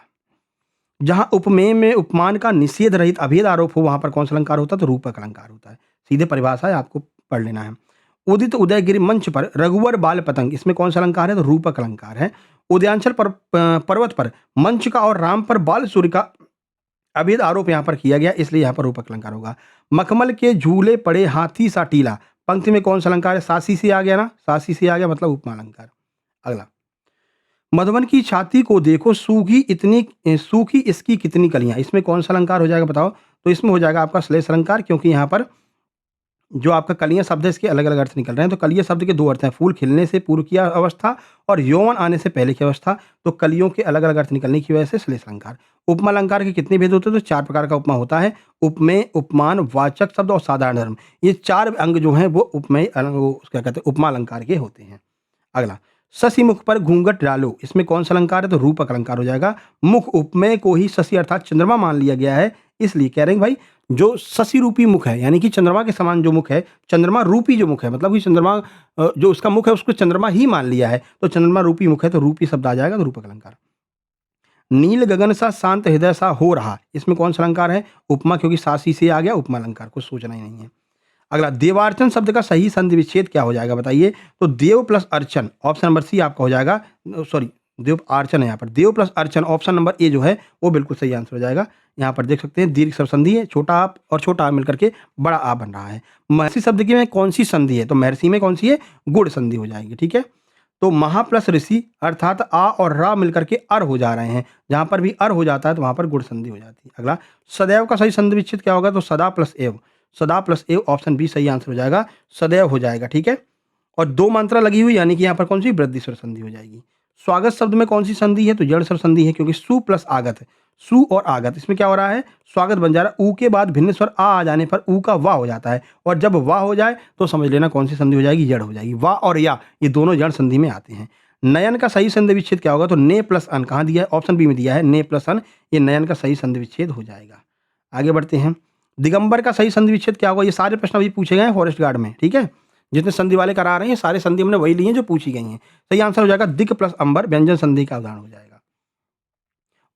जहां उपमेय में उपमान का निषेध रहित अभेद आरोप हो वहां पर कौन सा अलंकार होता है? तो रूपक अलंकार होता है। सीधे परिभाषा है, आपको पढ़ लेना है। उदित उदयगिरि मंच पर रघुवर बाल पतंग, इसमें कौन सा अलंकार है? तो रूपक अलंकार है। उदयांचल पर्वत पर मंच का और राम पर बाल सूर्य का अभेद आरोप यहाँ पर किया गया, इसलिए यहाँ पर रूपक अलंकार होगा। मखमल के झूले पड़े हाथी सा टीला, पंक्ति में कौन सा अलंकार है? सासी से आ गया ना, सासी से आ गया मतलब उपमा अलंकार। अगला, मधुबन की छाती को देखो सूखी इसकी कितनी कलियां, इसमें कौन सा अलंकार हो जाएगा बताओ? तो इसमें हो जाएगा आपका श्लेष अलंकार, क्योंकि यहाँ पर जो आपका कलियां शब्द है इसके अलग अलग अर्थ निकल रहे हैं। तो कलियां शब्द के दो अर्थ हैं, फूल खिलने से पूर्व की अवस्था और यौवन आने से पहले की अवस्था। तो कलियों के अलग अलग अर्थ निकलने की वजह से श्लेष अलंकार। उपमा अलंकार के कितने भेद होते हैं? तो 4 प्रकार का उपमा होता है। उपमेय, उपमान, वाचक शब्द और साधारण धर्म, ये 4 अंग जो हैं वो उपमेय वो क्या कहते हैं, उपमा अलंकार के होते हैं। अगला, शशि मुख पर घूंघट डालो, इसमें कौन सा अलंकार है? तो रूपक अलंकार हो जाएगा। मुख उपमेय को ही शशि अर्थात चंद्रमा मान लिया गया है, इसलिए कह रहे हैं भाई जो शशि रूपी मुख है, यानी कि चंद्रमा के समान जो मुख है, चंद्रमा रूपी जो मुख है, मतलब कि चंद्रमा जो उसका मुख है उसको चंद्रमा ही मान लिया है, तो चंद्रमा रूपी मुख है, तो रूपी शब्द आ जाएगा, तो रूपक अलंकार। नील गगन सा शांत हृदय सा हो रहा, इसमें कौन सा अलंकार है? उपमा, क्योंकि सासी से आ गया, उपमा अलंकार, कुछ सोचना ही नहीं है। अगला, देवार्चन शब्द का सही संधि विच्छेद क्या हो जाएगा बताइए? तो देव प्लस अर्चन, ऑप्शन नंबर सी आपका हो जाएगा। सॉरी, देव अर्चन है यहाँ पर, देव प्लस अर्चन, ऑप्शन नंबर ए जो है वो बिल्कुल सही आंसर हो जाएगा। यहाँ पर देख सकते हैं दीर्घ स्वर संधि है, छोटा आप और छोटा आ मिलकर के बड़ा आ बन रहा है। महर्षि शब्द की में कौन सी संधि है? तो महर्षि में कौन सी है? गुण संधि हो जाएगी, ठीक है। तो महा प्लस ऋषि अर्थात आ और रा मिलकर के अर हो जा रहे हैं, जहां पर भी अर हो जाता है तो वहां पर गुण संधि हो जाती है। अगला, सदैव का सही संधि विच्छेद क्या होगा? तो सदा प्लस एव, सदा प्लस एव, ऑप्शन बी सही आंसर हो जाएगा, सदैव हो जाएगा, ठीक है। और 2 मात्रा लगी हुई, यानी कि यहाँ पर कौन सी? वृद्धि स्वर संधि हो जाएगी। स्वागत शब्द में कौन सी संधि है? तो जड़ स्वर संधि है, क्योंकि सु प्लस आगत है, सु और आगत, इसमें क्या हो रहा है? स्वागत बन जा रहा है। ऊ के बाद भिन्न स्वर आ जाने पर ऊ का वाह हो जाता है, और जब वाह हो जाए तो समझ लेना कौन सी संधि हो जाएगी? जड़ हो जाएगी। वाह और या ये दोनों जड़ संधि में आते हैं। नयन का सही संधि विच्छेद क्या होगा? तो ने प्लस अन, कहाँ दिया है? ऑप्शन बी में दिया है, ने प्लस अन, ये नयन का सही संधि विच्छेद हो जाएगा। आगे बढ़ते हैं। दिगंबर का सही संधि विच्छेद क्या होगा? ये सारे प्रश्न अभी पूछे गए हैं फॉरेस्ट गार्ड में, ठीक है। जितने संधि वाले करा रहे हैं सारे संधि हमने वही लिए हैं जो पूछी गई हैं। सही आंसर हो जाएगा दिग प्लस अंबर, व्यंजन संधि का उदाहरण हो जाएगा।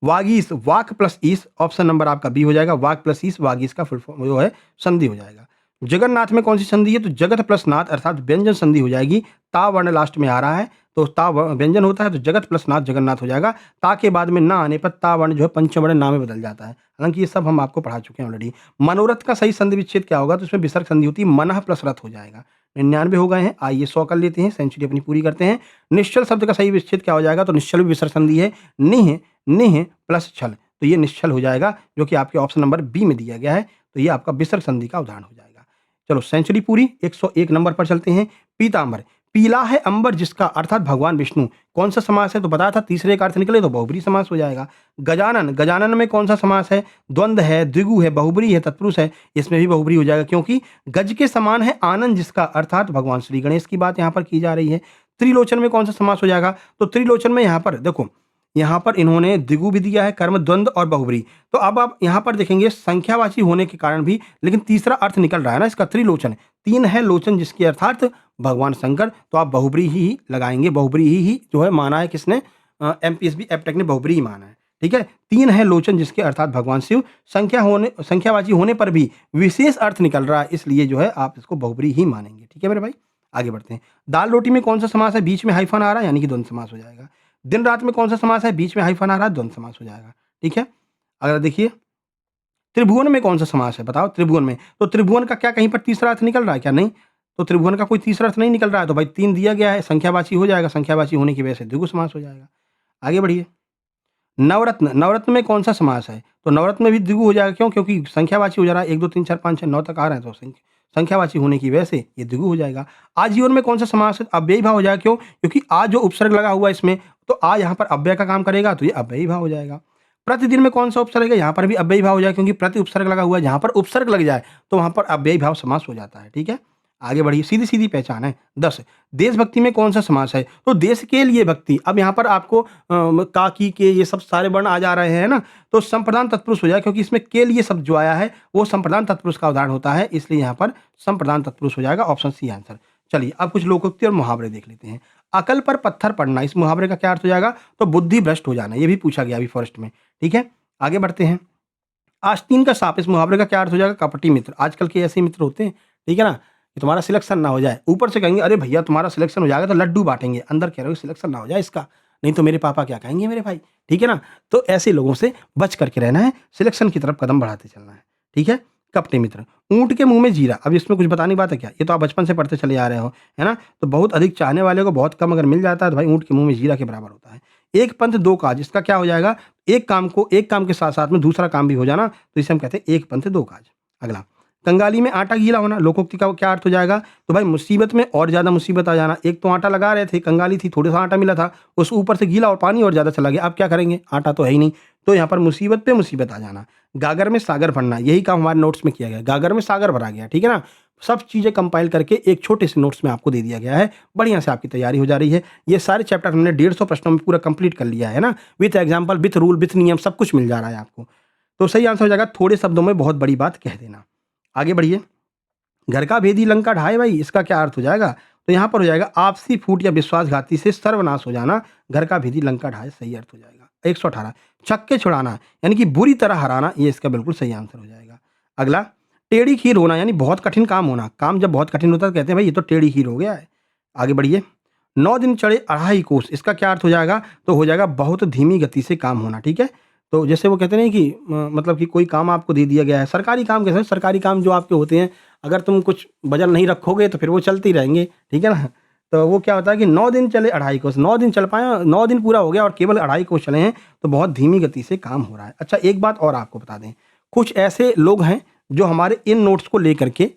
वागीश, वाक प्लस ईस, ऑप्शन नंबर आपका बी हो जाएगा, वाक प्लस ईस, वागीश का फुल फॉर्म जो है संधि हो जाएगा। जगन्नाथ में कौन सी संधि है? तो जगत प्लस नाथ अर्थात व्यंजन संधि हो जाएगी। ता वर्ण लास्ट में आ रहा है, तो ता व्यंजन होता है, तो जगत प्लस नाथ जगन्नाथ हो जाएगा। ता के बाद में ना आने पर ता वर्ण जो है पंचम वर्ण ना में बदल जाता है, हालांकि ये सब हम आपको पढ़ा चुके हैं ऑलरेडी। मनोरथ का सही संधि विच्छेद क्या होगा? तो इसमें विसर्ग संधि होती है, मनः प्लस रथ हो जाएगा। 99 हो गए हैं, आइए 100 कर लेते हैं, सेंचुरी अपनी पूरी करते हैं। निश्चल शब्द का सही विच्छेद क्या हो जाएगा? तो निश्चल भी विसर्ग संधि है, निह निह प्लस छल, तो ये निश्चल हो जाएगा, जो कि आपके ऑप्शन नंबर बी में दिया गया है, तो ये आपका विसर्ग संधि का उदाहरण हो जाएगा। चलो सेंचुरी पूरी, 101 नंबर पर चलते हैं। पीतांबर, पीला है अंबर जिसका अर्थात भगवान विष्णु, कौन सा समास है? तो बताया था तीसरे का अर्थ निकले तो बहुब्री समास हो जाएगा। गजानन, गजानन में कौन सा समास है? द्वंद्व है, द्विगु है, बहुब्री है, तत्पुरुष है, इसमें भी बहुब्री हो जाएगा, क्योंकि गज के समान है आनंद जिसका अर्थात भगवान श्री गणेश की बात यहाँ पर की जा रही है। त्रिलोचन में कौन सा समास हो जाएगा? तो त्रिलोचन में यहाँ पर देखो, यहाँ पर इन्होंने द्विगु भी दिया है, कर्म, द्वंद्व और बहुब्री। तो अब आप यहाँ पर देखेंगे संख्यावाची होने के कारण भी, लेकिन तीसरा अर्थ निकल रहा है ना इसका, त्रिलोचन, 3 है लोचन जिसके अर्थात भगवान शंकर, तो आप बहुब्री ही लगाएंगे, बहुब्री ही जो है माना है किसने? एमपीएसबी एपटेक ने बहुब्री ही माना है, ठीक है। 3 है लोचन जिसके अर्थात भगवान शिव, संख्यावाची होने पर भी विशेष अर्थ निकल रहा है, इसलिए जो है आप इसको बहुब्री ही मानेंगे, ठीक है मेरे भाई। आगे बढ़ते हैं। दाल रोटी में कौन सा समास है? बीच में हाइफन आ रहा है, यानी कि द्वंद्व समास हो जाएगा। दिन रात में कौन सा समास है? बीच में हाइफन आ रहा है, द्वंद्व समास हो जाएगा, ठीक है। अगर देखिए त्रिभुवन में कौन सा समास है बताओ? त्रिभुवन में, तो त्रिभुवन का क्या कहीं पर तीसरा अर्थ निकल रहा है क्या? नहीं, तो त्रिभुवन का कोई तीसरा अर्थ नहीं निकल रहा है, तो भाई 3 दिया गया है, संख्यावाची हो जाएगा, संख्यावाची होने की वजह से द्विगु समास हो जाएगा। आगे बढ़िए। नवरत्न, नवरत्न में कौन सा समास है? तो नवरत्न में भी द्विगु हो जाएगा, क्यों? क्योंकि संख्यावाची हो जा रहा है, 1 2 3 4 5 6 9 तक आ रहे हैं, तो संख्यावाची होने की वजह से ये द्विगु हो जाएगा। आजीवन में कौन सा समास है? अव्ययी भाव हो जाएगा, क्यों? क्योंकि आ जो उपसर्ग लगा हुआ है इसमें, तो आ यहाँ पर अव्यय का काम करेगा, तो ये अव्ययी भाव हो जाएगा। प्रतिदिन में कौन सा उपसर्ग है? यहाँ पर भी अव्ययी भाव हो जाएगा, क्योंकि प्रति उपसर्ग लगा हुआ है, जहाँ पर उपसर्ग लग जाए तो वहाँ पर अव्ययी भाव समास हो जाता है, ठीक है। आगे बढ़िए, सीधी सीधी पहचान है। 10, देशभक्ति में कौन सा समास है? तो देश के लिए भक्ति, अब यहाँ पर आपको का, की, के, ये सब सारे वर्ण आ जा रहे हैं ना, तो संप्रदान तत्पुरुष हो जाए, क्योंकि इसमें के लिए शब्द जो आया है वो संप्रदान तत्पुरुष का उदाहरण होता है, इसलिए यहाँ पर संप्रदान तत्पुरुष हो जाएगा, ऑप्शन सी आंसर। चलिए अब कुछ लोकोक्ति और मुहावरे देख लेते हैं। अकल पर पत्थर पड़ना, इस मुहावरे का क्या अर्थ हो जाएगा? तो बुद्धि भ्रष्ट हो जाना, ये भी पूछा गया अभी फॉरेस्ट में, ठीक है। आगे बढ़ते हैं। आस्तीन का सांप, इस मुहावरे का क्या अर्थ हो जाएगा? कपटी मित्र। आजकल के ऐसे मित्र होते हैं, ठीक है ना, कि तुम्हारा सिलेक्शन ना हो जाए, ऊपर से कहेंगे अरे भैया तुम्हारा सिलेक्शन हो जाएगा तो लड्डू बाँटेंगे, अंदर कह रहे हो सिलेक्शन ना हो जाए इसका, नहीं तो मेरे पापा क्या कहेंगे मेरे भाई, ठीक है ना? तो ऐसे लोगों से बच करके रहना है, सिलेक्शन की तरफ कदम बढ़ाते चलना है, ठीक है? कपटी मित्र। ऊँट के मुँह में जीरा, अब इसमें कुछ बताने की बात है क्या? ये तो आप बचपन से पढ़ते चले आ रहे हो, है ना? तो बहुत अधिक चाहने वाले को बहुत कम अगर मिल जाता है तो भाई ऊँट के मुँह में जीरा के बराबर होता है। एक पंथ दो काज, इसका क्या हो जाएगा? एक काम के साथ-साथ में दूसरा काम भी हो जाना, तो इसे हम कहते हैं एक पंथ दो काज। अगला, कंगाली में आटा गीला होना, लोकोक्ति का क्या अर्थ हो जाएगा? तो भाई मुसीबत में और ज़्यादा मुसीबत आ जाना। एक तो आटा लगा रहे थे, कंगाली थी, थोड़ा-सा आटा मिला था, उस ऊपर से गीला और पानी और ज़्यादा चला गया, अब क्या करेंगे? आटा तो है ही नहीं, तो यहाँ पर मुसीबत पे मुसीबत आ जाना। गागर में सागर भरना, यही काम हमारे नोट्स में किया गया है, गागर में सागर भरा गया, ठीक है ना? सब चीज़ें कंपाइल करके एक छोटे से नोट्स में आपको दे दिया गया है, बढ़िया से आपकी तैयारी हो जा रही है। ये सारे चैप्टर हमने 150 प्रश्नों में पूरा कंप्लीट कर लिया है ना? With example, with rule, with नियम सब कुछ मिल जा रहा है आपको। तो सही आंसर हो जाएगा थोड़े शब्दों में बहुत बड़ी बात कह देना। आगे बढ़िए। घर का भेदी लंका ढाए भाई, इसका क्या अर्थ हो जाएगा? तो यहाँ पर हो जाएगा आपसी फूट या विश्वासघाती से सर्वनाश हो जाना, घर का भेदी लंका ढाए सही अर्थ हो जाएगा। 118 छक्के छुड़ाना यानी कि बुरी तरह हराना, ये इसका बिल्कुल सही आंसर हो जाएगा। अगला, टेढ़ी खीर होना यानी बहुत कठिन काम होना, काम जब बहुत कठिन होता है तो कहते हैं भाई ये तो टेढ़ी खीर हो गया है। आगे बढ़िए। 9 दिन चढ़े अढ़ाई कोस, इसका क्या अर्थ हो जाएगा? तो हो जाएगा बहुत धीमी गति से काम होना, ठीक है? तो जैसे वो कहते हैं कि मतलब कि कोई काम आपको दे दिया गया है, सरकारी काम कैसे? सरकारी काम जो आपके होते हैं, अगर तुम कुछ वज़न नहीं रखोगे तो फिर वो चलते ही रहेंगे, ठीक है ना? तो वो क्या होता है कि 9 दिन चले अढ़ाई कोस, 9 दिन चल पाए, 9 दिन पूरा हो गया और केवल अढ़ाई कोस चले हैं, तो बहुत धीमी गति से काम हो रहा है। अच्छा, एक बात और आपको बता दें, कुछ ऐसे लोग हैं जो हमारे इन नोट्स को लेकर के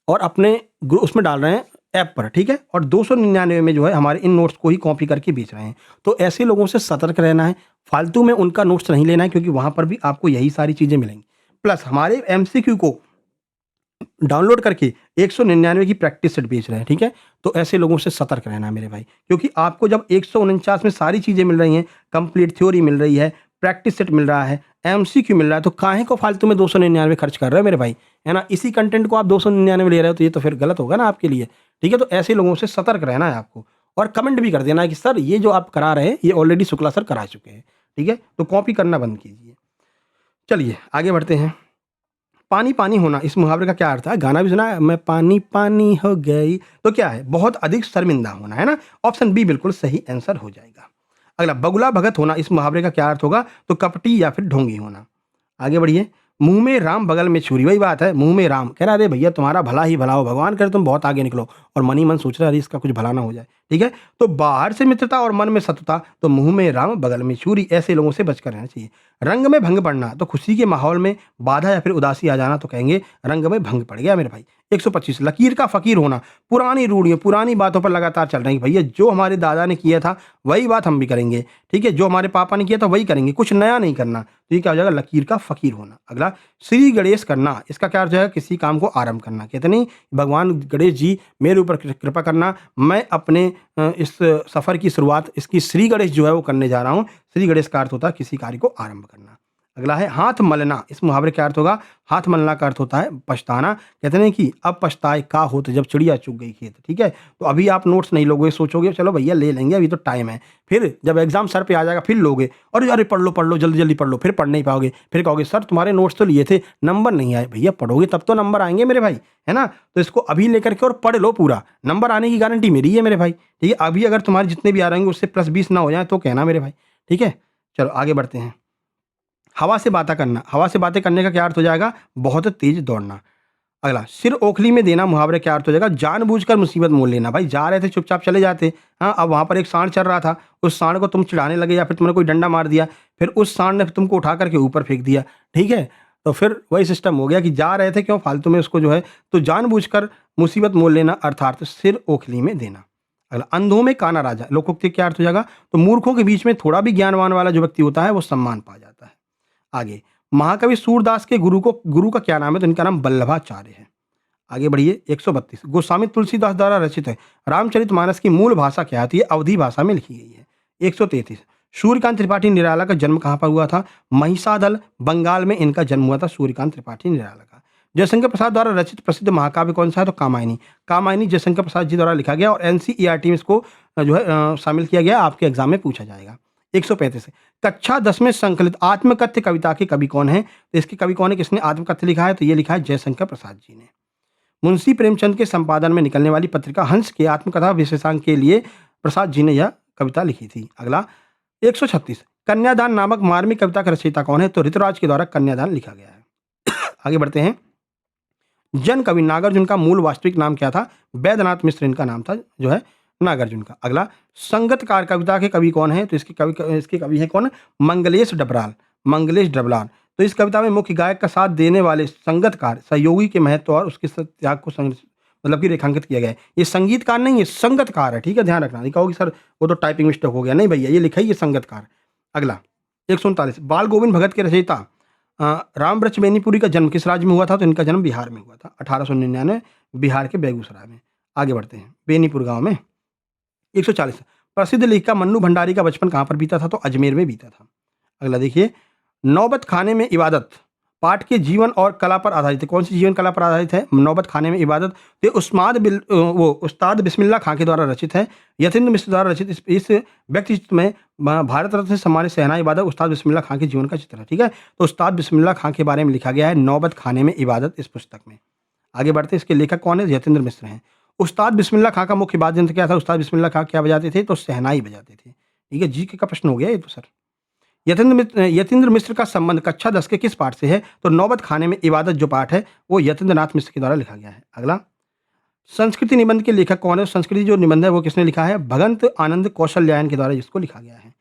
और अपने उसमें डाल रहे हैं ऐप पर, ठीक है? और 299 में जो है हमारे इन नोट्स को ही कॉपी करके बेच रहे हैं। तो ऐसे लोगों से सतर्क रहना है, फालतू में उनका नोट्स नहीं लेना है, क्योंकि वहाँ पर भी आपको यही सारी चीज़ें मिलेंगी। प्लस हमारे एमसीक्यू को डाउनलोड करके 199 की प्रैक्टिस सेट बेच रहे हैं, ठीक है? तो ऐसे लोगों से सतर्क रहना है मेरे भाई, क्योंकि आपको जब 149 में सारी चीज़ें मिल रही हैं, कंप्लीट थ्योरी मिल रही है, प्रैक्टिस सेट मिल रहा है, एमसीक्यू मिल रहा है, तो काहे को फालतू में 299 खर्च कर रहे हो मेरे भाई, है ना? इसी कंटेंट को आप 299 ले रहे हो, तो ये तो फिर गलत होगा ना आपके लिए, ठीक है? तो ऐसे लोगों से सतर्क रहना है आपको, और कमेंट भी कर देना है कि सर ये जो आप करा रहे हैं, ये ऑलरेडी शुक्ला सर करा चुके हैं, ठीक है? तो कॉपी करना बंद कीजिए। चलिए आगे बढ़ते हैं। पानी पानी होना, इस मुहावरे का क्या अर्थ है? गाना भी सुना है, मैं पानी पानी हो गई, तो क्या है? बहुत अधिक शर्मिंदा होना, है ना? ऑप्शन बी बिल्कुल सही आंसर हो जाएगा। अगला, बगुला भगत होना, इस मुहावरे का क्या अर्थ होगा? तो कपटी या फिर ढोंगी होना। आगे बढ़िए। मुंह में राम बगल में छुरी, वही बात है, मुंह में राम कह रहा अरे भैया तुम्हारा भला ही भला हो, भगवान करे तुम बहुत आगे निकलो, और मन ही मन सोच रहा अरे इसका कुछ भला ना हो जाए, ठीक है? तो बाहर से मित्रता और मन में शत्रुता, तो मुंह में राम बगल में छुरी, ऐसे लोगों से बचकर रहना चाहिए। रंग में भंग पड़ना, तो खुशी के माहौल में बाधा या फिर उदासी आ जाना, तो कहेंगे रंग में भंग पड़ गया मेरे भाई। 125 लकीर का फकीर होना, पुरानी रूढ़ियों पुरानी बातों पर लगातार चल रहे हैं कि भैया जो हमारे दादा ने किया था वही बात हम भी करेंगे, ठीक है? जो हमारे पापा ने किया था वही करेंगे, कुछ नया नहीं करना, तो ये क्या हो जाएगा? लकीर का फकीर होना। अगला, श्री गणेश करना, इसका क्या अर्थ है? किसी काम को आरंभ करना, कहते नहीं भगवान गणेश जी मेरे ऊपर कृपा करना, मैं अपने इस सफ़र की शुरुआत इसकी श्री गणेश जो है वो करने जा रहा हूँ। श्री गणेश का अर्थ होता है किसी कार्य को आरंभ करना। अगला है हाथ मलना, इस मुहावरे का अर्थ होगा, हाथ मलना का अर्थ होता है पछताना, कहते हैं कि अब पछताए का होत जब चिड़िया चुग गई खेत, ठीक है? तो अभी आप नोट्स नहीं लोगे, सोचोगे चलो भैया ले लेंगे, अभी तो टाइम है, फिर जब एग्जाम सर पे आ जाएगा फिर लोगे, और अरे पढ़ लो जल्दी जल्दी पढ़ लो, फिर पढ़ नहीं पाओगे, फिर कहोगे सर तुम्हारे नोट्स तो लिए थे नंबर नहीं आए। भैया पढ़ोगे तब तो नंबर आएंगे मेरे भाई, है ना? तो इसको अभी लेकर के और पढ़ लो पूरा, नंबर आने की गारंटी मेरी है मेरे भाई, ठीक है? अभी अगर तुम्हारे जितने भी आ रहे हैं उससे +20 ना हो जाए तो कहना मेरे भाई, ठीक है? चलो आगे बढ़ते हैं। हवा से बातें करना, हवा से बातें करने का क्या अर्थ हो जाएगा? बहुत तेज दौड़ना। अगला, सिर ओखली में देना, मुहावरे क्या अर्थ हो जाएगा? जानबूझकर मुसीबत मोल लेना, भाई जा रहे थे चुपचाप चले जाते, हाँ, अब वहाँ पर एक सांड चल रहा था, उस सांड को तुम चिढ़ाने लगे या फिर तुमने कोई डंडा मार दिया, फिर उस सांड ने तुमको उठा करके ऊपर फेंक दिया, ठीक है? तो फिर वही सिस्टम हो गया कि जा रहे थे क्यों फालतू में उसको जो है, तो जानबूझकर मुसीबत मोल लेना अर्थात सिर ओखली में देना। अगला, अंधों में काना राजा, लोकोक्ति क्या अर्थ हो जाएगा? तो मूर्खों के बीच में थोड़ा भी ज्ञानवान वाला जो व्यक्ति होता है वो सम्मान पा जाता है। आगे, महाकवि सूरदास के गुरु का क्या नाम है? तो इनका नाम वल्लभाचार्य है। आगे बढ़िए। 132 गोस्वामी तुलसीदास द्वारा रचित है रामचरितमानस की मूल भाषा क्या आती है? अवधी भाषा में लिखी गई है। 133 सूर्यकांत त्रिपाठी निराला का जन्म कहाँ पर हुआ था? महिषादल बंगाल में इनका जन्म हुआ था, सूर्यकांत त्रिपाठी निराला का। जयशंकर प्रसाद द्वारा रचित प्रसिद्ध महाकाव्य कौन सा है? तो कामायनी। कामायनी जयशंकर प्रसाद जी द्वारा लिखा गया और एनसीईआरटी में इसको जो है शामिल किया गया, आपके एग्जाम में पूछा जाएगा। 135 कक्षा 10 में संकलित आत्मकथ्य कविता के कवि कौन है? तो इसके कवि कौन है, किसने आत्मकथ्य लिखा है? तो ये लिखा है जयशंकर प्रसाद जी ने। मुंशी प्रेमचंद के संपादन में निकलने वाली पत्रिका हंस के आत्मकथा विशेषांक के लिए प्रसाद जी ने यह कविता लिखी थी। अगला 136 कन्यादान नामक मार्मिक कविता का रचयिता कौन है? तो ऋतुराज के द्वारा कन्यादान लिखा गया है। आगे बढ़ते हैं। जन कवि नागार्जुन का मूल वास्तविक नाम क्या था? वैद्यनाथ मिश्र इनका नाम था जो है नागार्जुन का। अगला संगतकार कविता के कवि कौन है? तो इसके कवि है कौन? मंगलेश डबराल। मंगलेश डबराल। तो इस कविता में मुख्य गायक का साथ देने वाले संगतकार सहयोगी के महत्व और उसके त्याग को मतलब कि रेखांकित किया गया है। ये संगीतकार नहीं, ये संगतकार है, ठीक है, ध्यान रखना। नहीं कहोगे सर वो तो टाइपिंग मिस्टेक हो गया, नहीं भैया, ये लिखा ही ये संगतकार। अगला 139 बाल गोविंद भगत के रचयिता रामवृक्ष बेनीपुरी का जन्म किस राज्य में हुआ था? तो इनका जन्म बिहार में हुआ था, 1899 बिहार के बेगूसराय में। आगे बढ़ते हैं, बेनीपुर गांव में। 140 प्रसिद्ध लेखिका मन्नू भंडारी का बचपन कहाँ पर बीता था? तो अजमेर में बीता था। अगला देखिए, नौबत खाने में इबादत पाठ के जीवन और कला पर आधारित है। कौन सी जीवन कला पर आधारित है? नौबत खाने में इबादत। तो उस्ताद बिस्मिल्लाह खां के द्वारा रचित है। यतीन्द्र मिश्र द्वारा रचित इस व्यक्ति चित्र में भारत रत्न से सम्मानित शहनाई इबादत उस्ताद बिस्मिल्लाह खां के जीवन का चित्र है, ठीक है। तो उस्ताद बिस्मिल्लाह खां के बारे में लिखा गया है नौबत खाने में इबादत इस पुस्तक में। आगे बढ़ते हैं, इसके लेखक कौन है? यतीन्द्र मिश्र हैं। उस्ताद बिस्मिल्लाह खां का मुख्य वाद्य यंत्र क्या था? उस्ताद बिस्मिल्लाह खां क्या बजाते थे? तो शहनाई बजाते थे, ठीक है। जीके का प्रश्न हो गया ये तो सर। यतीन्द्र मिश्र का संबंध कक्षा 10 के किस पाठ से है? तो नौबत खाने में इबादत जो पाठ है वो यतीन्द्रनाथ मिश्र के द्वारा लिखा गया है। अगला संस्कृति निबंध के लेखक कौन है? संस्कृति जो निबंध है वो किसने लिखा है? भगंत आनंद कौशल्यायन के द्वारा जिसको लिखा गया है।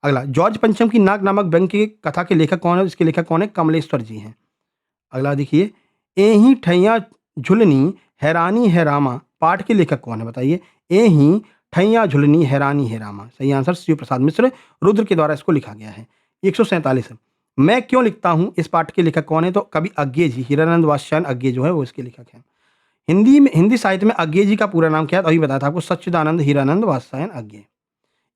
अगला जॉर्ज पंचम की नाक नामक व्यंग्य की कथा के लेखक कौन है? इसके लेखक कौन है? कमलेश्वर जी हैं। अगला देखिए, एही ठैया झुलनी हैरानी है रामा पाठ के लेखक कौन है? बताइए। एही ठैया झुलनी हैरानी है रामा, सही आंसर शिव प्रसाद मिश्र रुद्र के द्वारा इसको लिखा गया है। 147 मैं क्यों लिखता हूँ इस पाठ के लेखक कौन है? तो कवि अज्ञे जी, हीरानंद वात्स्यायन अज्ञे जो है वो इसके लेखक हैं। हिंदी साहित्य में अज्ञे जी का पूरा नाम क्या है? अभी बताया था आपको, सच्चिदानंद हीरानंद वात्स्यायन अज्ञे।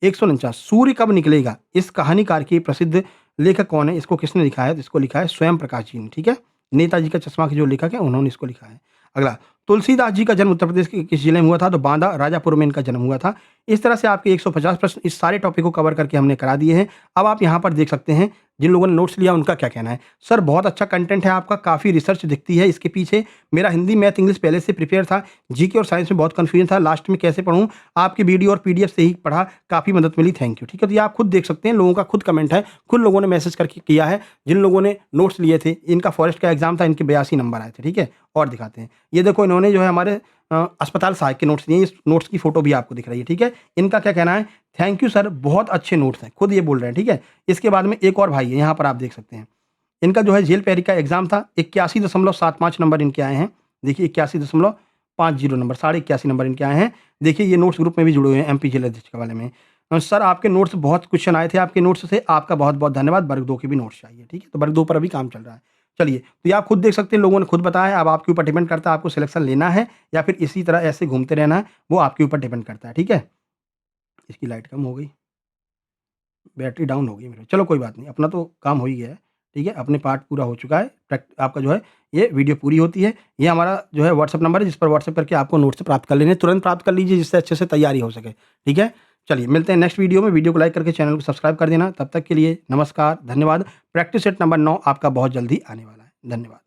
149 सूर्य कब निकलेगा इस कहानीकार के प्रसिद्ध लेखक कौन है? इसको किसने लिखा है? तो इसको लिखा है स्वयं प्रकाश जी ने, ठीक है। नेताजी का चश्मा के जो लेखक है उन्होंने इसको लिखा है। अगला तुलसीदास जी का जन्म उत्तर प्रदेश के किस जिले में हुआ था? तो बांदा राजापुर में इनका जन्म हुआ था। इस तरह से आपके 150 प्रश्न इस सारे टॉपिक को कवर करके हमने करा दिए हैं। अब आप यहाँ पर देख सकते हैं जिन लोगों ने नोट्स लिया उनका क्या कहना है। सर बहुत अच्छा कंटेंट है आपका, काफ़ी रिसर्च दिखती है इसके पीछे। मेरा हिंदी मैथ इंग्लिश पहले से प्रिपेयर था, जीके और साइंस में बहुत कन्फ्यूजन था, लास्ट में कैसे पढ़ूँ, आपकी वीडियो और पीडीएफ से ही पढ़ा, काफ़ी मदद मिली, थैंक यू, ठीक है। तो ये आप खुद देख सकते हैं, लोगों का खुद कमेंट है, खुद लोगों ने मैसेज करके किया है। जिन लोगों ने नोट्स लिए थे, इनका फॉरेस्ट का एग्जाम था, इनके 82 नंबर आए थे, ठीक है। और दिखाते हैं, ये देखो इन्होंने जो है हमारे अस्पताल सहायक के नोट्स दिए, इस नोट्स की फोटो भी आपको दिख रही है, ठीक है। इनका क्या कहना है? थैंक यू सर, बहुत अच्छे नोट्स हैं, खुद ये बोल रहे हैं, ठीक है। इसके बाद में एक और भाई है, यहाँ पर आप देख सकते हैं, इनका जो है जेल पैरी का एग्जाम था, 81.75 नंबर इनके आए हैं। देखिए 81.50 नंबर, 81.5 नंबर इनके आए हैं। देखिए ये नोट्स ग्रुप में भी जुड़े हुए हैं एमपी जेल अध्यक्ष के वाले में। सर आपके नोट्स बहुत क्वेश्चन आए थे आपके नोट्स से, आपका बहुत बहुत धन्यवाद। वर्ग 2 के भी नोट्स चाहिए, ठीक है। तो वर्ग 2 पर अभी काम चल रहा है। चलिए, तो ये आप खुद देख सकते हैं, लोगों ने खुद बताया है। अब आपके ऊपर डिपेंड करता है आपको सिलेक्शन लेना है या फिर इसी तरह ऐसे घूमते रहना है, वो आपके ऊपर डिपेंड करता है, ठीक है। इसकी लाइट कम हो गई, बैटरी डाउन हो गई मेरी, चलो कोई बात नहीं, अपना तो काम हो ही गया है, ठीक है। अपने पार्ट पूरा हो चुका है, आपका जो है ये वीडियो पूरी होती है। ये हमारा जो है व्हाट्सअप नंबर है जिस पर व्हाट्सअप करके आपको नोट्स प्राप्त कर लेने, तुरंत प्राप्त कर लीजिए जिससे अच्छे से तैयारी हो सके, ठीक है। चलिए मिलते हैं नेक्स्ट वीडियो में, वीडियो को लाइक करके चैनल को सब्सक्राइब कर देना। तब तक के लिए नमस्कार, धन्यवाद। प्रैक्टिस सेट नंबर 9 आपका बहुत जल्दी आने वाला है, धन्यवाद।